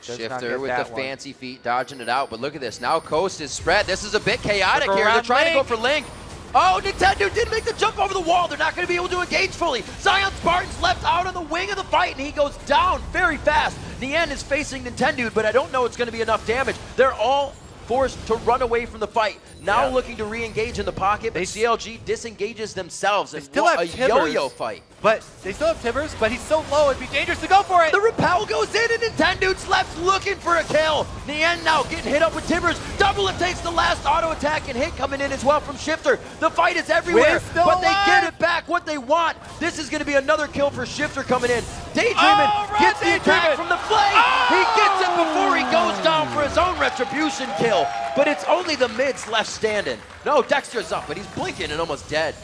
Does Shifter with the fancy feet, dodging it out. But look at this. Now Coast is spread. This is a bit chaotic here. They're trying to go for Link. Oh, Nintendo didn't make the jump over the wall. They're not going to be able to engage fully. Zion Spartan's left out on the wing of the fight, and he goes down very fast. Nien is facing Nintendo, but I don't know it's going to be enough damage. They're all forced to run away from the fight. Now looking to re-engage in the pocket, but CLG disengages themselves. They still have a yo-yo fight. But they still have Tibbers, but he's so low, it'd be dangerous to go for it. The repel goes in, and Nintendo's left looking for a kill. Nien now getting hit up with Tibbers. Double it takes the last auto attack, and hit coming in as well from Shifter. The fight is everywhere, but they get it back what they want. This is going to be another kill for Shifter coming in. Daydreaming gets the attack from the flame. He gets it before he goes down for his own retribution kill. But it's only the mids left standing. No, Dexter's up, but he's blinking and almost dead.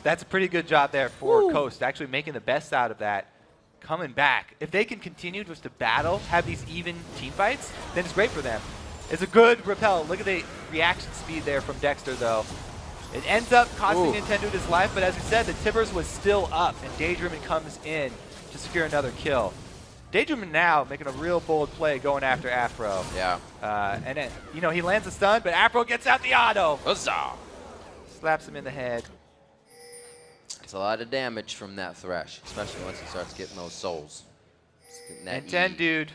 That's a pretty good job there for Coast, actually making the best out of that. Coming back. If they can continue just to battle, have these even team fights, then it's great for them. It's a good repel. Look at the reaction speed there from Dexter, though. It ends up costing Nintendo his life, but as we said, the Tibbers was still up, and Daydreaming comes in to secure another kill. Daydreaming now making a real bold play going after Afro. Yeah. And then, you know, he lands a stun, but Afro gets out the auto. Huzzah! Slaps him in the head. It's a lot of damage from that Thresh, especially once he starts getting those souls. And 10 dude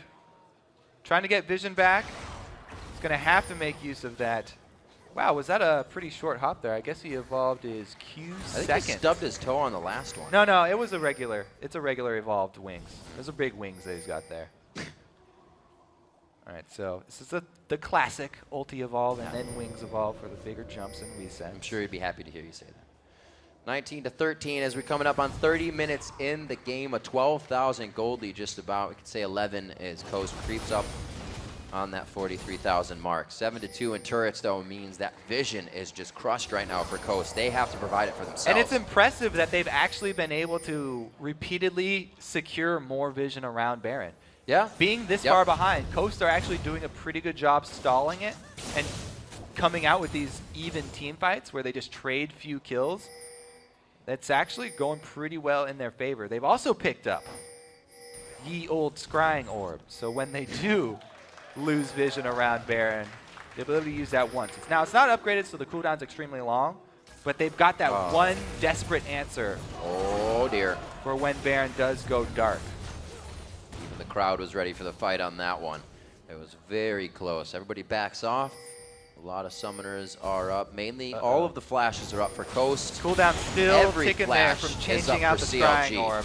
trying to get vision back. He's going to have to make use of that. Wow, was that a pretty short hop there? I guess he evolved his Q second. I think he stubbed his toe on the last one. No, it was a regular. It's a regular evolved wings. Those are big wings that he's got there. All right, so this is the classic ulti evolve and then wings evolve for the bigger jumps and resets. I'm sure he'd be happy to hear you say that. 19-13 as we're coming up on 30 minutes in the game. A 12,000 gold lead just about. We could say 11 as Coast creeps up on that 43,000 mark. 7-2 in turrets, though, means that vision is just crushed right now for Coast. They have to provide it for themselves. And it's impressive that they've actually been able to repeatedly secure more vision around Baron. Yeah. Being this far behind, Coast are actually doing a pretty good job stalling it and coming out with these even team fights where they just trade few kills. That's actually going pretty well in their favor. They've also picked up ye old scrying orb. So when they do lose vision around Baron, they'll be able to use that once. Now, it's not upgraded, so the cooldown's extremely long, but they've got that one desperate answer. Oh, dear. For when Baron does go dark. Even the crowd was ready for the fight on that one. It was very close. Everybody backs off. A lot of summoners are up. Mainly, all of the flashes are up for Coast. Cooldown still ticking there flash from is changing up out for the CLG. scrying orb.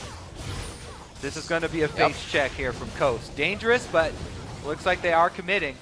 This is going to be a face check here from Coast. Dangerous, but looks like they are committing.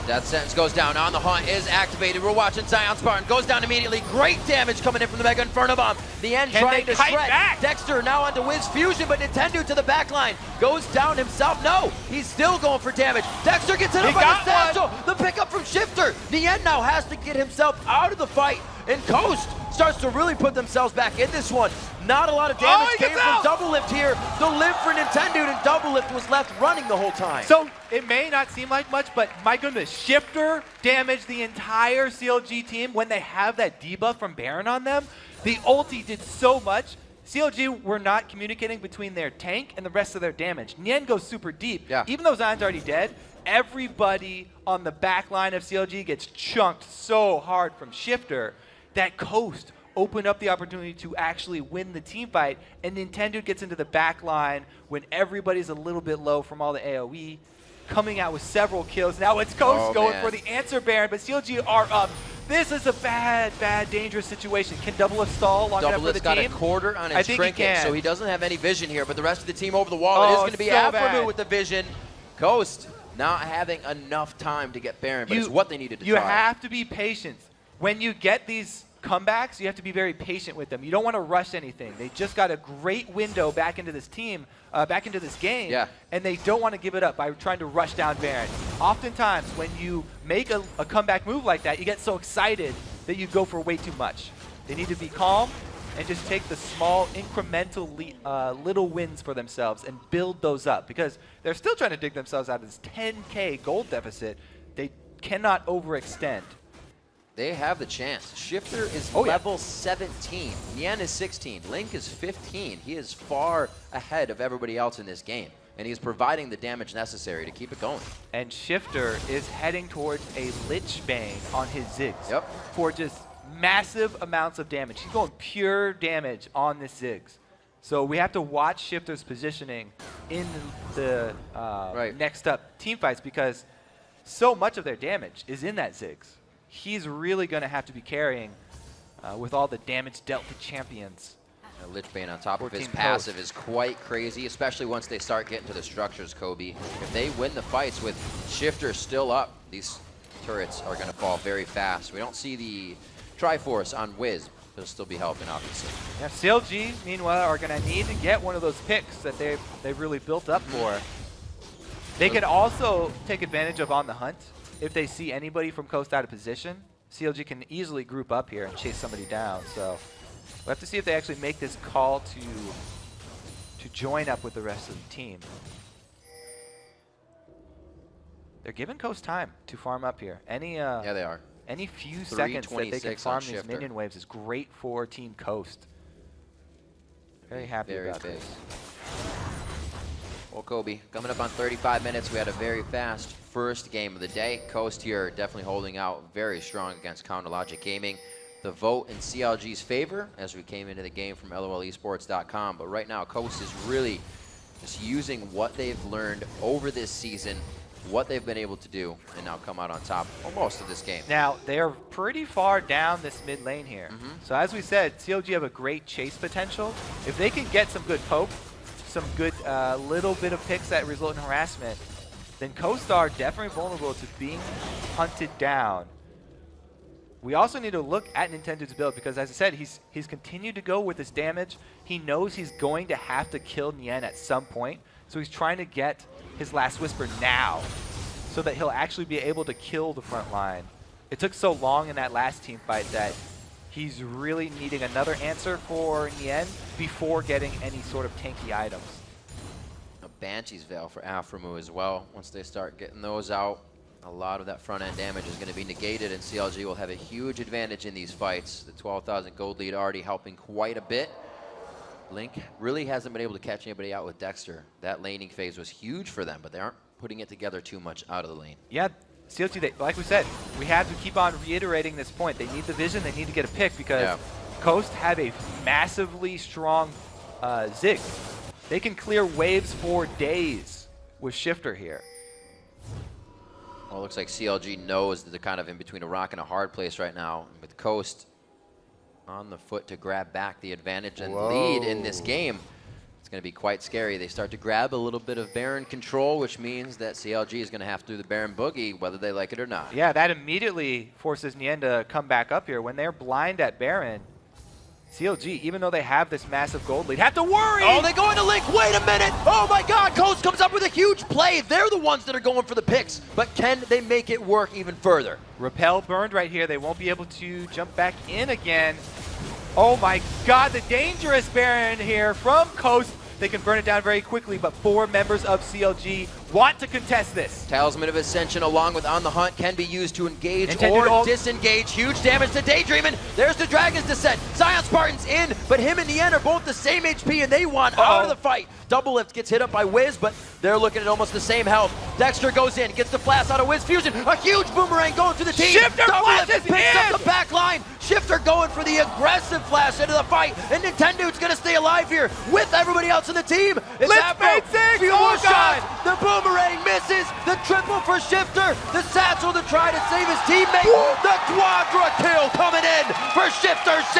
That sentence goes down. On the Hunt is activated. We're watching Zion Spartan. Goes down immediately. Great damage coming in from the Mega Inferno Bomb. The end trying to shred. Dexter now onto Wiz Fusion, but Nintendo to the back line. Goes down himself. No, he's still going for damage. Dexter gets hit up by the satchel. The pickup from Shifter. The end now has to get himself out of the fight. And Coast starts to really put themselves back in this one. Not a lot of damage came from Double Lift here. The lift for Nintendo, and Double Lift was left running the whole time. So it may not seem like much, but my goodness, Shifter damaged the entire CLG team when they have that debuff from Baron on them. The ulti did so much. CLG were not communicating between their tank and the rest of their damage. Nien goes super deep. Yeah. Even though Zion's already dead, everybody on the back line of CLG gets chunked so hard from Shifter that Coast opened up the opportunity to actually win the team fight, and Nintendo gets into the back line when everybody's a little bit low from all the AoE, coming out with several kills. Now it's Coast going for the answer Baron, but CLG are up. This is a bad, dangerous situation. Can Double Lift stall long enough for the team? Double Lift's got a quarter on his trinket, so he doesn't have any vision here, but the rest of the team over the wall, it is going to be Afro with the vision. Coast not having enough time to get Baron, but it's what they needed to try. You have to be patient. When you get these comebacks, you have to be very patient with them. You don't want to rush anything. They just got a great window back into this team, back into this game, and they don't want to give it up by trying to rush down Baron. Oftentimes, when you make a comeback move like that, you get so excited that you go for way too much. They need to be calm, and just take the small incremental little wins for themselves and build those up, because they're still trying to dig themselves out of this 10K gold deficit. They cannot overextend. They have the chance. Shifter is Oh, yeah. level 17. Nien is 16. Link is 15. He is far ahead of everybody else in this game, and he's providing the damage necessary to keep it going. And Shifter is heading towards a Lich Bane on his Ziggs. Yep. For just massive amounts of damage. He's going pure damage on this Ziggs. So we have to watch Shifter's positioning in the next up team fights, because so much of their damage is in that Ziggs. He's really going to have to be carrying with all the damage dealt to champions. Lich Bane on top of his Team passive is quite crazy, especially once they start getting to the structures, Kobe. If they win the fights with Shifter still up, these turrets are going to fall very fast. We don't see the Triforce on Wiz. They'll still be helping, obviously. Yeah, CLG, meanwhile, are going to need to get one of those picks that they've really built up for. They can also take advantage of on the hunt. If they see anybody from Coast out of position, CLG can easily group up here and chase somebody down. So we'll have to see if they actually make this call to join up with the rest of the team. They're giving Coast time to farm up here. Yeah, they are. Any few seconds that they can 3:26 farm on these Shifter. minion waves is great for Team Coast. Very happy Very about big. this. Well, Kobe, coming up on 35 minutes, we had a very fast first game of the day. Coast here definitely holding out very strong against Counter Logic Gaming. The vote in CLG's favor as we came into the game from LOLesports.com. But right now, Coast is really just using what they've learned over this season, what they've been able to do, and now come out on top almost of this game. Now, they're pretty far down this mid lane here. So as we said, CLG have a great chase potential. If they can get some good poke, some good little bit of picks that result in harassment, then Coast are definitely vulnerable to being hunted down. We also need to look at Nintendo's build, because as I said, he's continued to go with his damage. He knows he's going to have to kill Nien at some point, so he's trying to get his last whisper now so that he'll actually be able to kill the front line. It took so long in that last team fight that he's really needing another answer for Nien before getting any sort of tanky items. A Banshee's Veil for Aframu as well. Once they start getting those out, a lot of that front-end damage is going to be negated, and CLG will have a huge advantage in these fights. The 12,000 gold lead already helping quite a bit. Link really hasn't been able to catch anybody out with Dexter. That laning phase was huge for them, but they aren't putting it together too much out of the lane. Yeah, CLG, like we said, we have to keep on reiterating this point. They need the vision, they need to get a pick, because Coast have a massively strong Zig. They can clear waves for days with Shifter here. Well, it looks like CLG knows that they're kind of in between a rock and a hard place right now. With Coast on the foot to grab back the advantage and lead in this game, it's going to be quite scary. They start to grab a little bit of Baron control, which means that CLG is going to have to do the Baron Boogie, whether they like it or not. Yeah, that immediately forces Nien to come back up here. When they're blind at Baron, CLG, even though they have this massive gold lead, have to worry! Oh, they go into Link. Wait a minute. Oh, my God. Coast comes up with a huge play. They're the ones that are going for the picks. But can they make it work even further? Repel burned right here. They won't be able to jump back in again. Oh, my God. The dangerous Baron here from Coast. They can burn it down very quickly, but 4 members of CLG want to contest this. Talisman of Ascension along with On the Hunt can be used to engage Intended or ult. disengage. Huge damage to Daydreamin'. There's the Dragon's Descent. Zion Spartan's in, but him and Nien are both the same HP, and they want out of the fight. Double Lift gets hit up by Wiz, but they're looking at almost the same health. Dexter goes in, gets the flash out of Wiz Fusion. A huge boomerang going through the team. Shifter Double Lift flashes picks in! up the back line. Shifter going for the aggressive flash into the fight, and Nintendo's going to stay alive here with everybody else in the team. It's Let's Afro. make six! Few Oh, more God! shots. The boomerang misses. The triple for Shifter. The satchel to try to save his teammate. The quadra kill coming in for Shifter 6,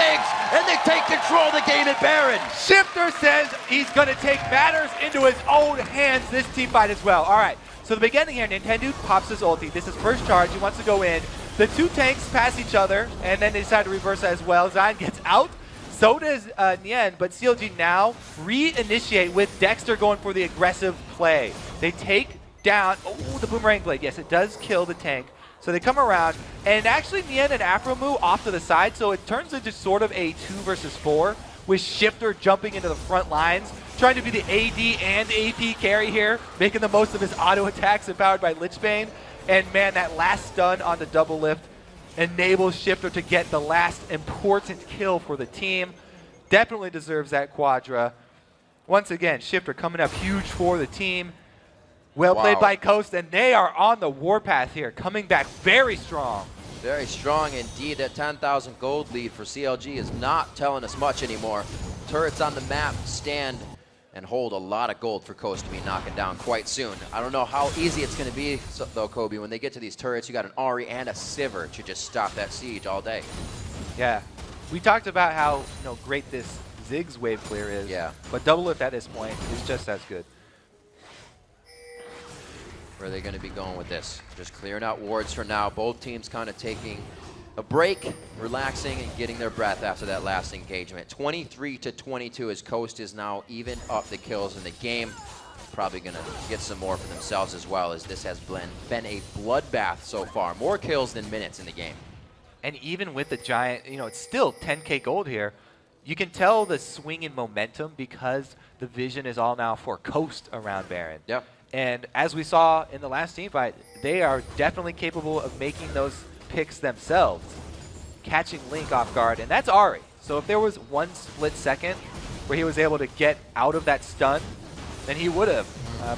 and they take control of the game at Baron. Shifter says he's going to take matters into his own hands this team fight as well. All right, so the beginning here, Nintendo pops his ulti. This is first charge. He wants to go in. The 2 tanks pass each other, and then they decide to reverse as well. Zion gets out. So does Nien, but CLG now reinitiate with Dexter going for the aggressive play. They take down, oh, the Boomerang Blade. Yes, it does kill the tank, So they come around, and actually Nien and Afro move off to the side, so it turns into sort of a 2 versus 4, with Shifter jumping into the front lines, trying to be the AD and AP carry here, making the most of his auto attacks empowered by Lichbane. And man, that last stun on the double lift enables Shifter to get the last important kill for the team. Definitely deserves that quadra. Once again, Shifter coming up huge for the team. Well played by Coast, and they are on the warpath here, coming back very strong. Very strong indeed. That 10,000 gold lead for CLG is not telling us much anymore. Turrets on the map stand and hold a lot of gold for Coast to be knocking down quite soon. I don't know how easy it's going to be, though, Kobe. When they get to these turrets, you got an Ahri and a Sivir to just stop that siege all day. Yeah. We talked about how great this Ziggs wave clear is. Yeah. But double lift at this point is just as good. Where are they going to be going with this? Just clearing out wards for now. Both teams kind of taking a break, relaxing, and getting their breath after that last engagement. 23-22 as Coast is now even up the kills in the game. Probably going to get some more for themselves as well, as this has been a bloodbath so far. More kills than minutes in the game. And even with the giant, it's still 10K gold here. You can tell the swing in momentum because the vision is all now for Coast around Baron. Yep. And as we saw in the last team fight, they are definitely capable of making those picks themselves, catching Link off guard, and that's Ahri. So if there was one split second where he was able to get out of that stun, then he would have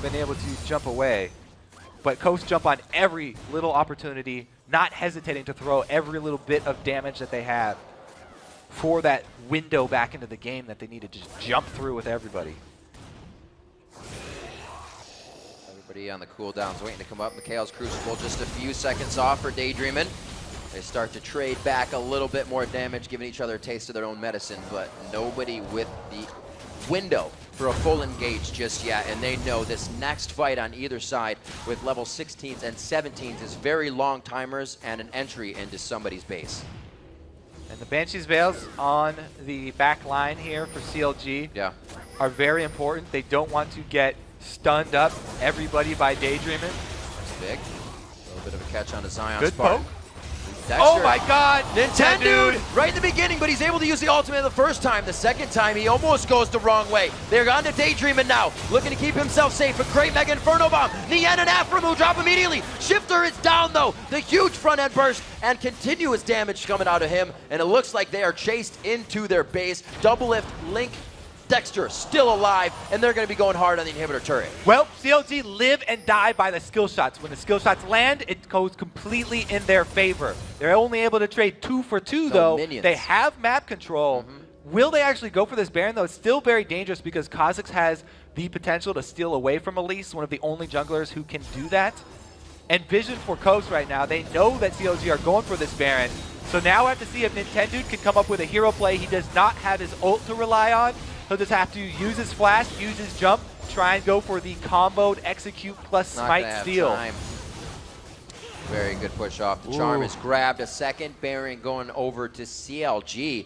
been able to jump away. But Coast jump on every little opportunity, not hesitating to throw every little bit of damage that they have for that window back into the game that they need to just jump through with everybody. Everybody on the cooldowns waiting to come up. Mikhail's Crucible just a few seconds off for Daydreamin'. They start to trade back a little bit more damage, giving each other a taste of their own medicine, but nobody with the window for a full engage just yet, and they know this next fight on either side with level 16s and 17s is very long timers and an entry into somebody's base. And the Banshee's Veils on the back line here for CLG are very important. They don't want to get stunned up everybody by Daydreamin'. That's big. A little bit of a catch on a Zion Good Spartan. poke. Dexter. Oh my god! Nintendo right in the beginning, but he's able to use the ultimate the first time. The second time, he almost goes the wrong way. They're on to Daydreamin' now, looking to keep himself safe. A great Mega Inferno Bomb. Nien and Aframu drop immediately. Shifter is down, though. The huge front end burst and continuous damage coming out of him, and it looks like they are chased into their base. Double lift, Link, Dexter still alive, and they're going to be going hard on the inhibitor turret. Well, CLG live and die by the skill shots. When the skill shots land, it goes completely in their favor. They're only able to trade 2 for 2, though. Minions. They have map control. Will they actually go for this Baron, though? It's still very dangerous because Kha'Zix has the potential to steal away from Elise, one of the only junglers who can do that. And vision for Coast right now. They know that CLG are going for this Baron. So now we have to see if Nintendo can come up with a hero play. He does not have his ult to rely on. He'll just have to use his flash, use his jump, try and go for the comboed execute plus smite steal. Very good push off. The charm is grabbed. A second Baron going over to CLG.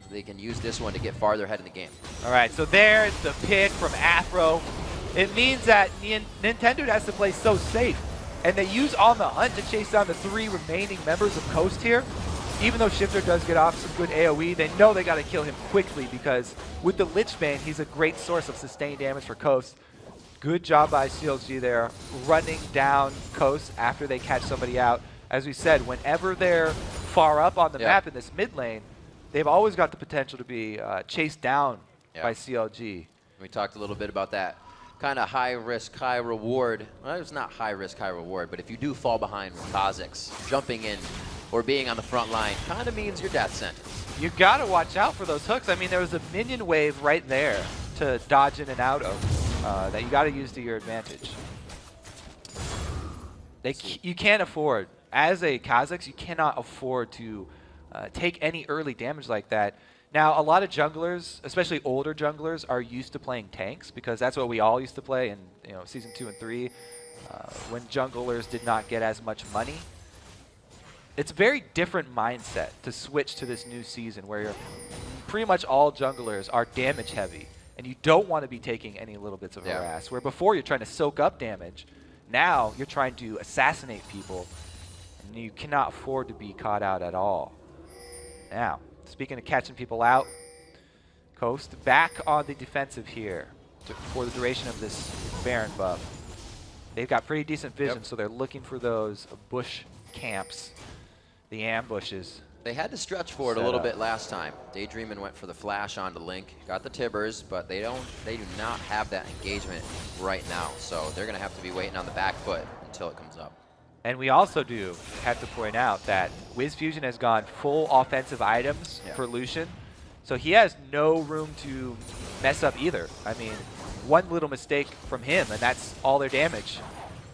They can use this one to get farther ahead in the game. All right, so there's the pick from Afro. It means that Nintendo has to play so safe, and they use On the Hunt to chase down the 3 remaining members of Coast here. Even though Shifter does get off some good AoE, they know they got to kill him quickly because with the Lichbane, he's a great source of sustained damage for Coast. Good job by CLG there, running down Coast after they catch somebody out. As we said, whenever they're far up on the map in this mid lane, they've always got the potential to be chased down by CLG. We talked a little bit about that. Kind of high risk, high reward. Well, it's not high risk, high reward, but if you do fall behind with Kha'Zix, jumping in or being on the front line kind of means your death sentence. You got to watch out for those hooks. I mean, there was a minion wave right there to dodge in and out of that you got to use to your advantage. You can't afford, as a Kha'Zix, you cannot afford to take any early damage like that. Now, a lot of junglers, especially older junglers, are used to playing tanks because that's what we all used to play in Season 2 and 3 when junglers did not get as much money. It's a very different mindset to switch to this new season where pretty much all junglers are damage heavy and you don't want to be taking any little bits of harass. Where before you're trying to soak up damage, now you're trying to assassinate people. And you cannot afford to be caught out at all. Now, speaking of catching people out, Coast back on the defensive here for the duration of this Baron buff. They've got pretty decent vision, so they're looking for those bush camps, the ambushes. They had to stretch for it a little bit last time. Daydreamin' went for the flash onto Link, got the Tibbers, but they do not have that engagement right now. So they're gonna have to be waiting on the back foot until it comes up. And we also do have to point out that Wiz Fusion has gone full offensive items for Lucian. So he has no room to mess up either. I mean, one little mistake from him, and that's all their damage.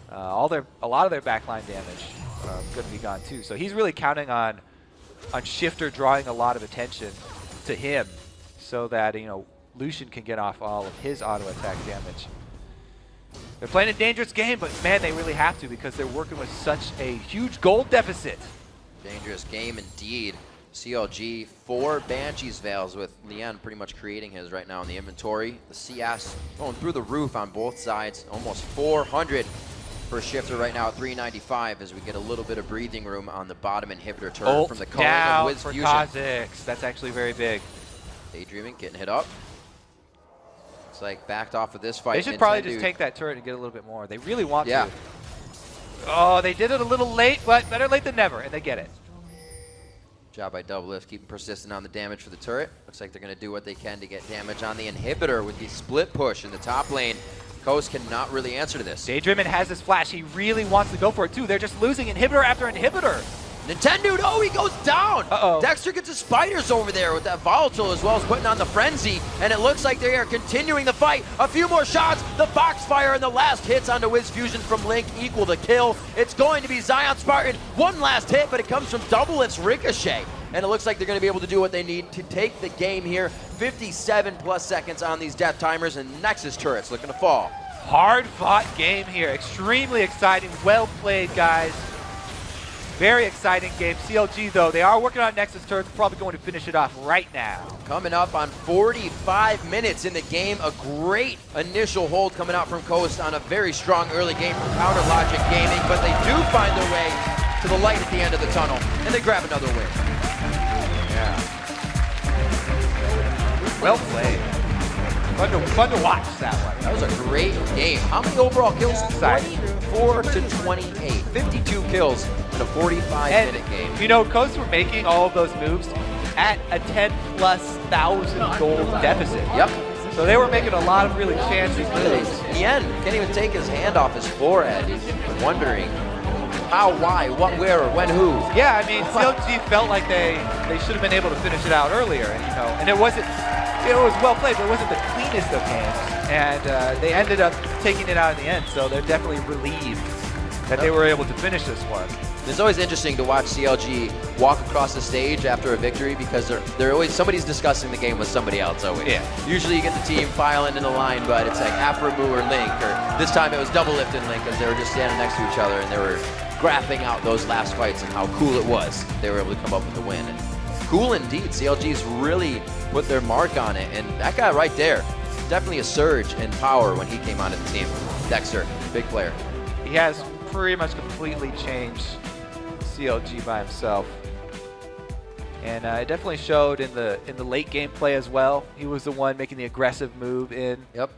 A lot of their backline damage going to be gone too. So he's really counting on Shifter drawing a lot of attention to him, so that Lucian can get off all of his auto attack damage. They're playing a dangerous game, but man, they really have to because they're working with such a huge gold deficit. Dangerous game indeed. CLG, 4 Banshees Veils with Leon pretty much creating his right now in the inventory. The CS going through the roof on both sides, almost 400 for Shifter right now at 395 as we get a little bit of breathing room on the bottom inhibitor turret from the culling of Wiz for Fusion. Kha'Zix. That's actually very big. Daydreaming, getting hit up. Looks like backed off of this fight. They should probably just take that turret and get a little bit more. They really want to. Oh, they did it a little late, but better late than never, and they get it. Job by Doublelift, keeping persistent on the damage for the turret. Looks like they're going to do what they can to get damage on the inhibitor with the split push in the top lane. Coast cannot really answer to this. Daydreamin' has this flash. He really wants to go for it too. They're just losing inhibitor after inhibitor. Nintendo, oh, he goes down. Uh-oh. Dexter gets his spiders over there with that volatile as well as putting on the frenzy. And it looks like they are continuing the fight. A few more shots. The Foxfire and the last hits onto Wiz Fusion from Link equal the kill. It's going to be Zion Spartan. One last hit, but it comes from Doublelift's Ricochet. And it looks like they're going to be able to do what they need to take the game here. 57 plus seconds on these death timers, and Nexus turrets looking to fall. Hard fought game here. Extremely exciting. Well played, guys. Very exciting game. CLG, though, they are working on Nexus turrets. Probably going to finish it off right now. Coming up on 45 minutes in the game. A great initial hold coming out from Coast on a very strong early game from Counter Logic Gaming, but they do find their way to the light at the end of the tunnel, and they grab another win. Yeah. Well played. Fun to watch that one. That was a great game. How many overall kills? 24 to 28. 52 kills in a 45-minute game. You know, Coast were making all of those moves at a 10,000+ gold deficit. Yep. So they were making a lot of really chancy moves. Yen can't even take his hand off his forehead. He's wondering how, why, what, where, or when, who. Yeah, I mean, CLG felt like they should have been able to finish it out earlier, and it wasn't. It was well played, but it wasn't the cleanest of games, and they ended up taking it out in the end. So they're definitely relieved that they were able to finish this one. It's always interesting to watch CLG walk across the stage after a victory because they're always somebody's discussing the game with somebody else always. Yeah. Usually you get the team filing in a line, but it's like Aphromoo or Link, or this time it was Doublelift and Link because they were just standing next to each other and they were graphing out those last fights and how cool it was. They were able to come up with the win. And cool indeed. CLG's really put their mark on it, and that guy right there, definitely a surge in power when he came onto the team. Dexter, big player. He has pretty much completely changed CLG by himself, and it definitely showed in the late game play as well. He was the one making the aggressive move in. Yep.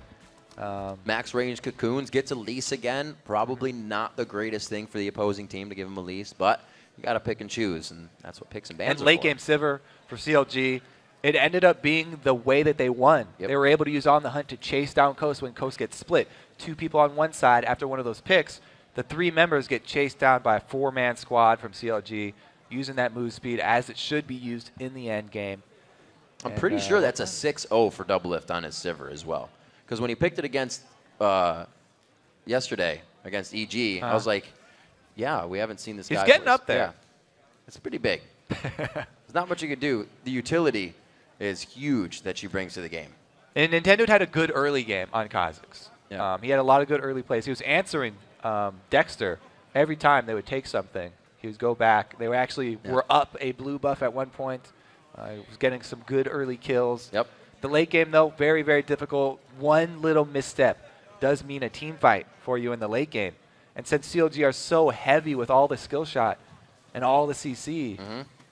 Max range cocoons, gets a lease again. Probably not the greatest thing for the opposing team to give him a lease, but you got to pick and choose, and that's what picks and bans. And late game Sivir for CLG, it ended up being the way that they won. Yep. They were able to use On the Hunt to chase down Coast when Coast gets split. 2 people on one side after one of those picks. The 3 members get chased down by a 4-man squad from CLG, using that move speed as it should be used in the end game. I'm pretty sure that's a 6-0 for Doublelift on his Sivir as well. Because when he picked it against yesterday against EG, I was like, yeah, we haven't seen this guy. He's getting up there. Yeah. It's pretty big. There's not much you can do. The utility is huge that she brings to the game. And Nintendo had a good early game on Kha'Zix. Yeah. He had a lot of good early plays. He was answering Dexter every time they would take something. He would go back. They were actually were up a blue buff at one point. He was getting some good early kills. Yep. The late game, though, very, very difficult. One little misstep does mean a team fight for you in the late game. And since CLG are so heavy with all the skill shot, and all the CC.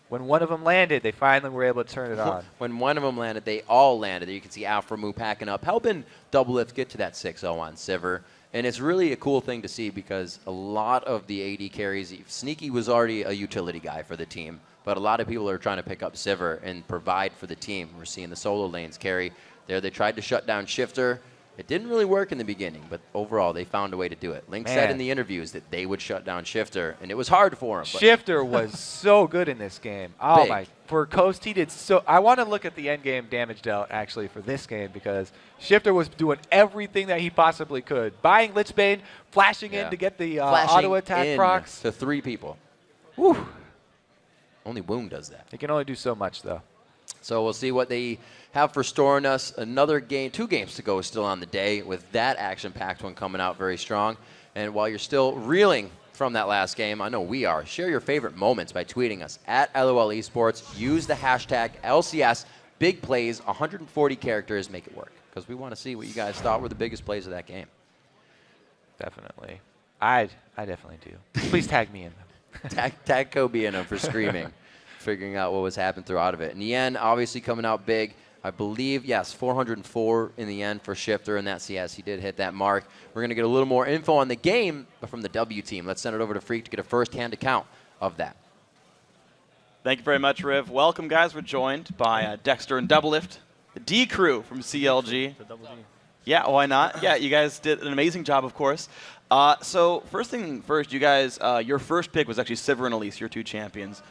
When one of them landed, they finally were able to turn it on. When one of them landed, they all landed. You can see Alphamu packing up, helping Double Lift get to that 6-0 on Sivir. And it's really a cool thing to see because a lot of the AD carries, Sneaky was already a utility guy for the team, but a lot of people are trying to pick up Sivir and provide for the team. We're seeing the solo lanes carry. There they tried to shut down Shifter. It didn't really work in the beginning, but overall they found a way to do it. Link said in the interviews that they would shut down Shifter, and it was hard for him. Shifter was so good in this game. Oh my! For Coast, he did so. I want to look at the end game damage dealt actually for this game because Shifter was doing everything that he possibly could. Buying Lichbane, flashing in to get the auto attack procs to 3 people. Whew. Only Wound does that. He can only do so much though. So we'll see what they have for storing us. Another game, 2 games to go still on the day with that action-packed one coming out very strong. And while you're still reeling from that last game, I know we are, share your favorite moments by tweeting us at LOL Esports. Use the hashtag LCS Big Plays, 140 characters, make it work. Because we want to see what you guys thought were the biggest plays of that game. Definitely. I definitely do. Please tag me in them. tag Kobe in them for screaming. Figuring out what was happening throughout of it. Nien obviously coming out big. I believe, yes, 404 in the end for Shifter in that CS. He did hit that mark. We're going to get a little more info on the game from the W team. Let's send it over to Freak to get a first-hand account of that. Thank you very much, Riv. Welcome, guys. We're joined by Dexter and Double Lift, the D crew from CLG. Yeah, why not? Yeah, you guys did an amazing job, of course. So first thing first, you guys, your first pick was actually Sivir and Elise, your 2 champions.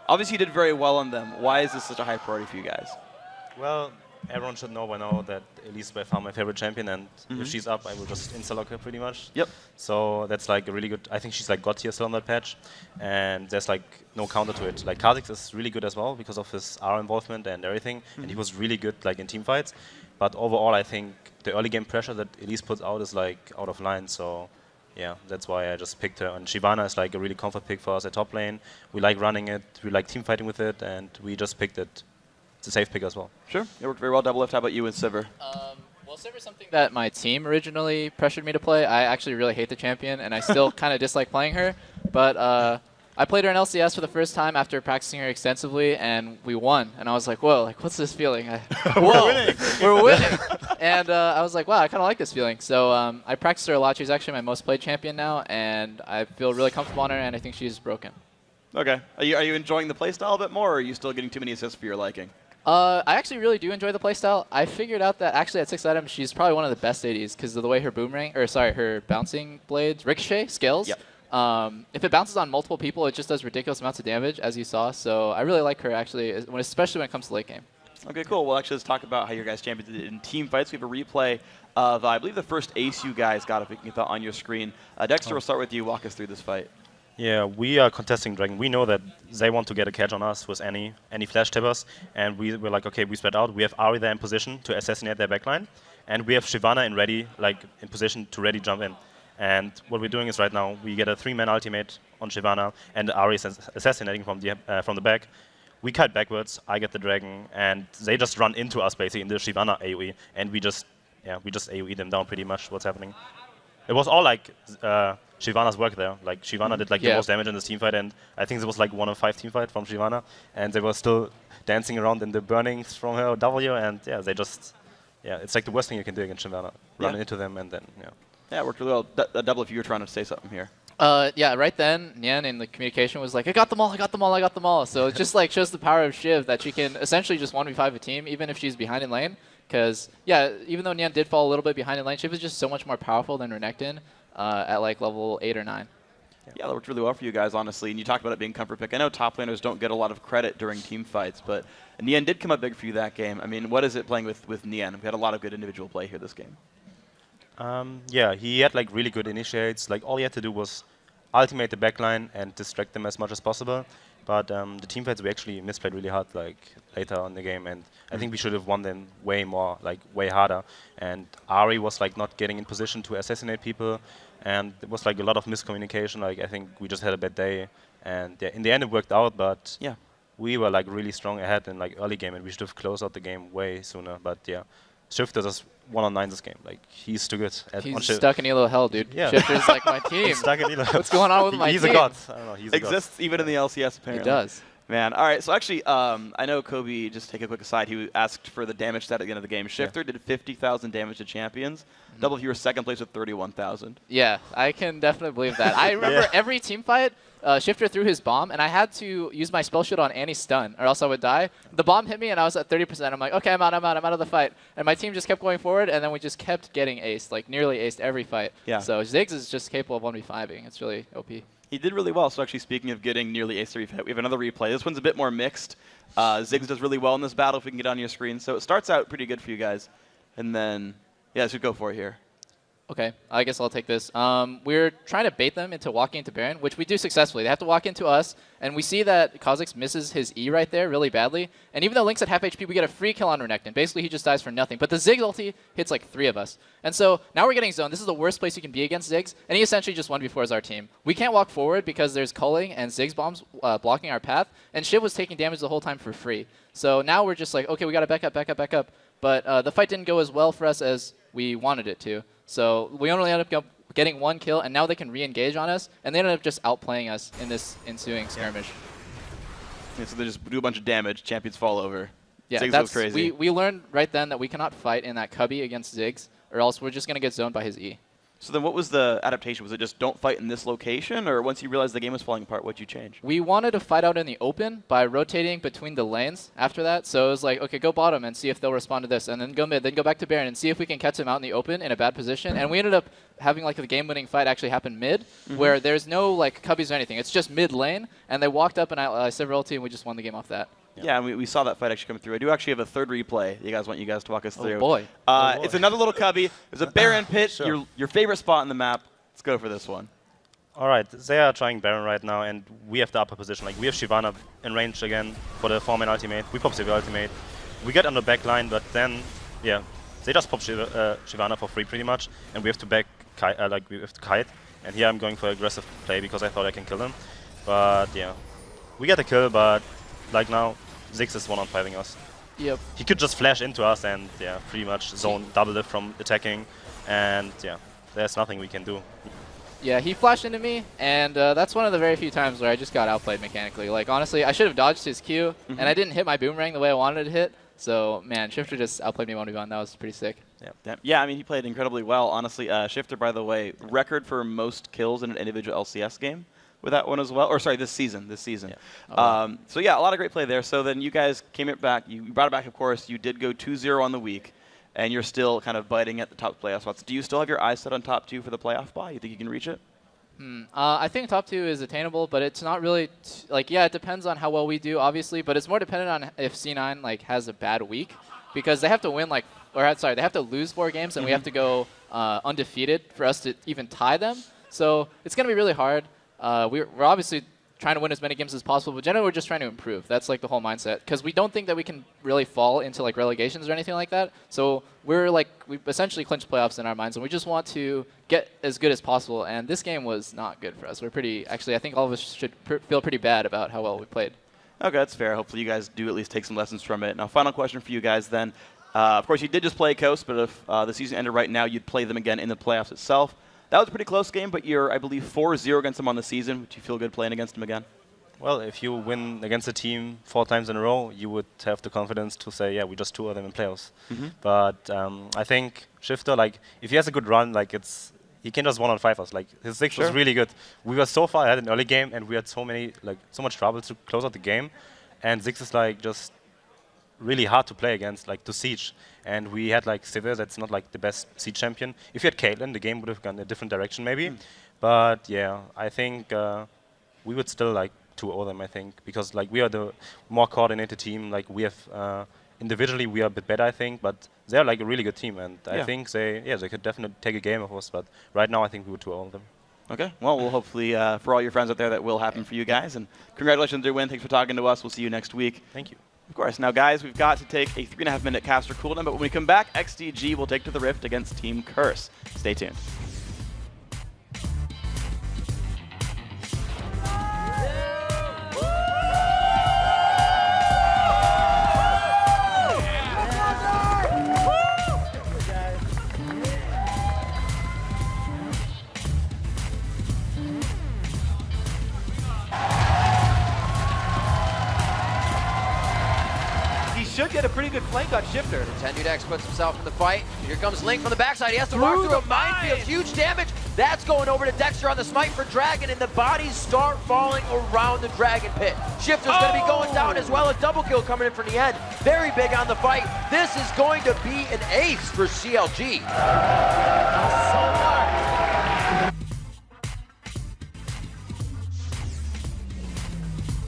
Obviously, you did very well on them. Why is this such a high priority for you guys? Well, everyone should know by now that Elise is by far my favorite champion, and if she's up, I will just insta-lock her pretty much. Yep. So that's like a really good, I think she's like God tier still on that patch, and there's like no counter to it. Like Kha'Zix is really good as well because of his R involvement and everything, and he was really good like in team fights. But overall, I think the early game pressure that Elise puts out is like out of line, so yeah, that's why I just picked her. And Shyvana is like a really comfort pick for us at top lane. We like running it, we like team fighting with it, and we just picked it. It's a safe pick as well. Sure, it worked very well. Double Lift, how about you and Sivir? Well, Sivir's something that my team originally pressured me to play. I actually really hate the champion, and I still kind of dislike playing her. But I played her in LCS for the first time after practicing her extensively, and we won. And I was like, whoa, like, what's this feeling? We're winning. We're winning. And I was like, wow, I kind of like this feeling. So I practiced her a lot. She's actually my most played champion now, and I feel really comfortable on her, and I think she's broken. Okay. Are you enjoying the playstyle a bit more, or are you still getting too many assists for your liking? I actually really do enjoy the playstyle. I figured out that actually at 6 items, she's probably one of the best ADs because of the way her her bouncing blades ricochet scales. Yep. If it bounces on multiple people, it just does ridiculous amounts of damage, as you saw. So I really like her, actually, especially when it comes to late game. Okay, cool. Well, actually, let's talk about how your guys champions did in team fights. We have a replay of, I believe, the first ace you guys got, if we can get that on your screen. Dexter, we'll start with you. Walk us through this fight. Yeah, we are contesting Dragon. We know that they want to get a catch on us with any flash tippers, and we're like, okay, we spread out. We have Ahri there in position to assassinate their backline, and we have Shyvana in position to ready jump in. And what we're doing is right now we get a 3-man ultimate on Shyvana, and Ahri is assassinating from the back. We kite backwards. I get the dragon, and they just run into us basically in the Shyvana AOE, and we just AOE them down pretty much. What's happening? It was all like Shyvana's work there. Like Shyvana did like the most damage in this teamfight, and I think it was like 1 of 5 teamfight from Shyvana, and they were still dancing around in the burnings from her W, and they just it's like the worst thing you can do against Shyvana. Run into them and then Yeah, it worked really well. Double, if you were trying to say something here. Yeah, right then, Nyan in the communication was like, I got them all, I got them all, I got them all. So it just like shows the power of Shiv that she can essentially just 1v5 a team, even if she's behind in lane. Because, yeah, even though Nyan did fall a little bit behind in lane, Shiv is just so much more powerful than Renekton at like level 8 or 9. Yeah, that worked really well for you guys, honestly. And you talked about it being comfort pick. I know top laners don't get a lot of credit during team fights, but Nyan did come up big for you that game. I mean, what is it playing with Nyan? We had a lot of good individual play here this game. Yeah, he had like really good initiates. Like all he had to do was ultimate the backline and distract them as much as possible. But the teamfights we actually misplayed really hard like later on in the game, and I think we should have won them way more, like way harder. And Ahri was like not getting in position to assassinate people, and it was like a lot of miscommunication. Like I think we just had a bad day, and in the end it worked out. But we were like really strong ahead in like early game, and we should have closed out the game way sooner. But Shift 1-on-9 this game. Like, he's too good. He's stuck in Elo hell, dude. Yeah. Shifter's like my team. He's stuck in Elo. What's going on with my team? He's a god. I don't know. He's a god. Exists even in the LCS, apparently. He does. Man, all right. So actually, I know Kobe, just take a quick aside, he asked for the damage stat at the end of the game. Shifter did 50,000 damage to champions. Double, you were second place with 31,000. Yeah, I can definitely believe that. I remember every team fight, Shifter threw his bomb, and I had to use my spell shield on Annie's stun, or else I would die. The bomb hit me, and I was at 30%. I'm like, okay, I'm out of the fight. And my team just kept going forward, and then we just kept getting aced, like nearly aced every fight. Yeah. So Ziggs is just capable of 1v5ing. It's really OP. He did really well. So actually, speaking of getting nearly ace 3, we have another replay. This one's a bit more mixed. Ziggs does really well in this battle if we can get on your screen. So it starts out pretty good for you guys. And then, yeah, so go for it here. Okay, I guess I'll take this. We're trying to bait them into walking into Baron, which we do successfully. They have to walk into us, and we see that Kha'Zix misses his E right there really badly. And even though Link's at half HP, we get a free kill on Renekton. Basically, he just dies for nothing. But the Ziggs ulti hits like 3 of us. And so now we're getting zoned. This is the worst place you can be against Ziggs, and he essentially just 1v4s our team. We can't walk forward because there's culling and Ziggs bombs blocking our path, and Shiv was taking damage the whole time for free. So now we're just like, okay, we got to back up. But the fight didn't go as well for us as we wanted it to. So we only ended up getting 1 kill, and now they can re-engage on us, and they ended up just outplaying us in this ensuing skirmish. Yeah, so they just do a bunch of damage, champions fall over. Yeah, Ziggs goes crazy. We learned right then that we cannot fight in that cubby against Ziggs, or else we're just going to get zoned by his E. So then what was the adaptation? Was it just don't fight in this location, or once you realized the game was falling apart, what'd you change? We wanted to fight out in the open by rotating between the lanes after that. So it was like, okay, go bottom and see if they'll respond to this, and then go mid, then go back to Baron and see if we can catch him out in the open in a bad position. And we ended up having like the game-winning fight actually happen mid, where there's no like cubbies or anything. It's just mid lane, and they walked up and I several ulti, and we just won the game off that. Yeah, and we saw that fight actually come through. I do actually have a third replay. Want you guys to walk us through. Oh boy. It's another little cubby. There's a Baron pit, your favorite spot in the map. Let's go for this one. All right, they are trying Baron right now, and we have the upper position. Like, we have Shyvana in range again for the 4-man ultimate. We pop Sivir ultimate. We get on the back line, but then, yeah, they just pop Shyvana for free pretty much, and we have to back we have to kite. And here I'm going for aggressive play because I thought I can kill them. But yeah, we get a kill, but like now, Ziggs is 1-on-5ing us. Yep. He could just flash into us and yeah, pretty much zone double lift from attacking, and yeah, there's nothing we can do. Yeah, he flashed into me, and that's one of the very few times where I just got outplayed mechanically. Like, honestly, I should have dodged his Q, and I didn't hit my boomerang the way I wanted to hit. So, man, Shifter just outplayed me 1v1. That was pretty sick. Yeah, I mean, he played incredibly well, honestly. Shifter, by the way, record for most kills in an individual LCS game with that one as well. Or, sorry, this season. Yeah. So, yeah, a lot of great play there. So then you guys came it back. You brought it back, of course. You did go 2-0 on the week. And you're still kind of biting at the top playoff spots. Do you still have your eyes set on top 2 for the playoff bye? You think you can reach it? I think top 2 is attainable, but it's not really yeah, it depends on how well we do, obviously, but it's more dependent on if C9 like has a bad week, because they have to win they have to lose 4 games, and we have to go undefeated for us to even tie them. So it's going to be really hard. We're obviously trying to win as many games as possible, but generally we're just trying to improve. That's like the whole mindset, because we don't think that we can really fall into like relegations or anything like that. So we've essentially clinched playoffs in our minds, and we just want to get as good as possible. And this game was not good for us. I think all of us should feel pretty bad about how well we played. Okay, that's fair. Hopefully you guys do at least take some lessons from it. Now, final question for you guys then. Of course, you did just play Coast, but if the season ended right now, you'd play them again in the playoffs itself. That was a pretty close game, but you're, I believe, 4-0 against them on the season. Would you feel good playing against them again? Well, if you win against a team 4 times in a row, you would have the confidence to say, yeah, we just 2 of them in playoffs. But I think Shifter, like, if he has a good run, like, he can just 1-on-5 us. Like, his Ziggs was really good. We were so far ahead in the early game, and we had so much trouble to close out the game. And Ziggs is like just really hard to play against, like to siege. And we had like Sivir, that's not like the best siege champion. If you had Caitlyn, the game would have gone a different direction maybe. But yeah, I think we would still like 2-0 them, I think, because like we are the more coordinated team. Like we have individually we are a bit better, I think, but they're like a really good team, and I think they could definitely take a game of us. But right now, I think we would 2-0 them. Okay. Well, we'll hopefully for all your friends out there that will happen for you guys. And congratulations on your win. Thanks for talking to us. We'll see you next week. Thank you. Of course. Now, guys, we've got to take a 3.5-minute caster cooldown, but when we come back, XDG will take to the Rift against Team Curse. Stay tuned. should get a pretty good flank on Shifter. Tenudex puts himself in the fight. Here comes Link from the backside. He has to walk through a minefield. Huge damage. That's going over to Dexter on the smite for Dragon, and the bodies start falling around the Dragon pit. Shifter's going to be going down as well. A double kill coming in from the end. Very big on the fight. This is going to be an ace for CLG.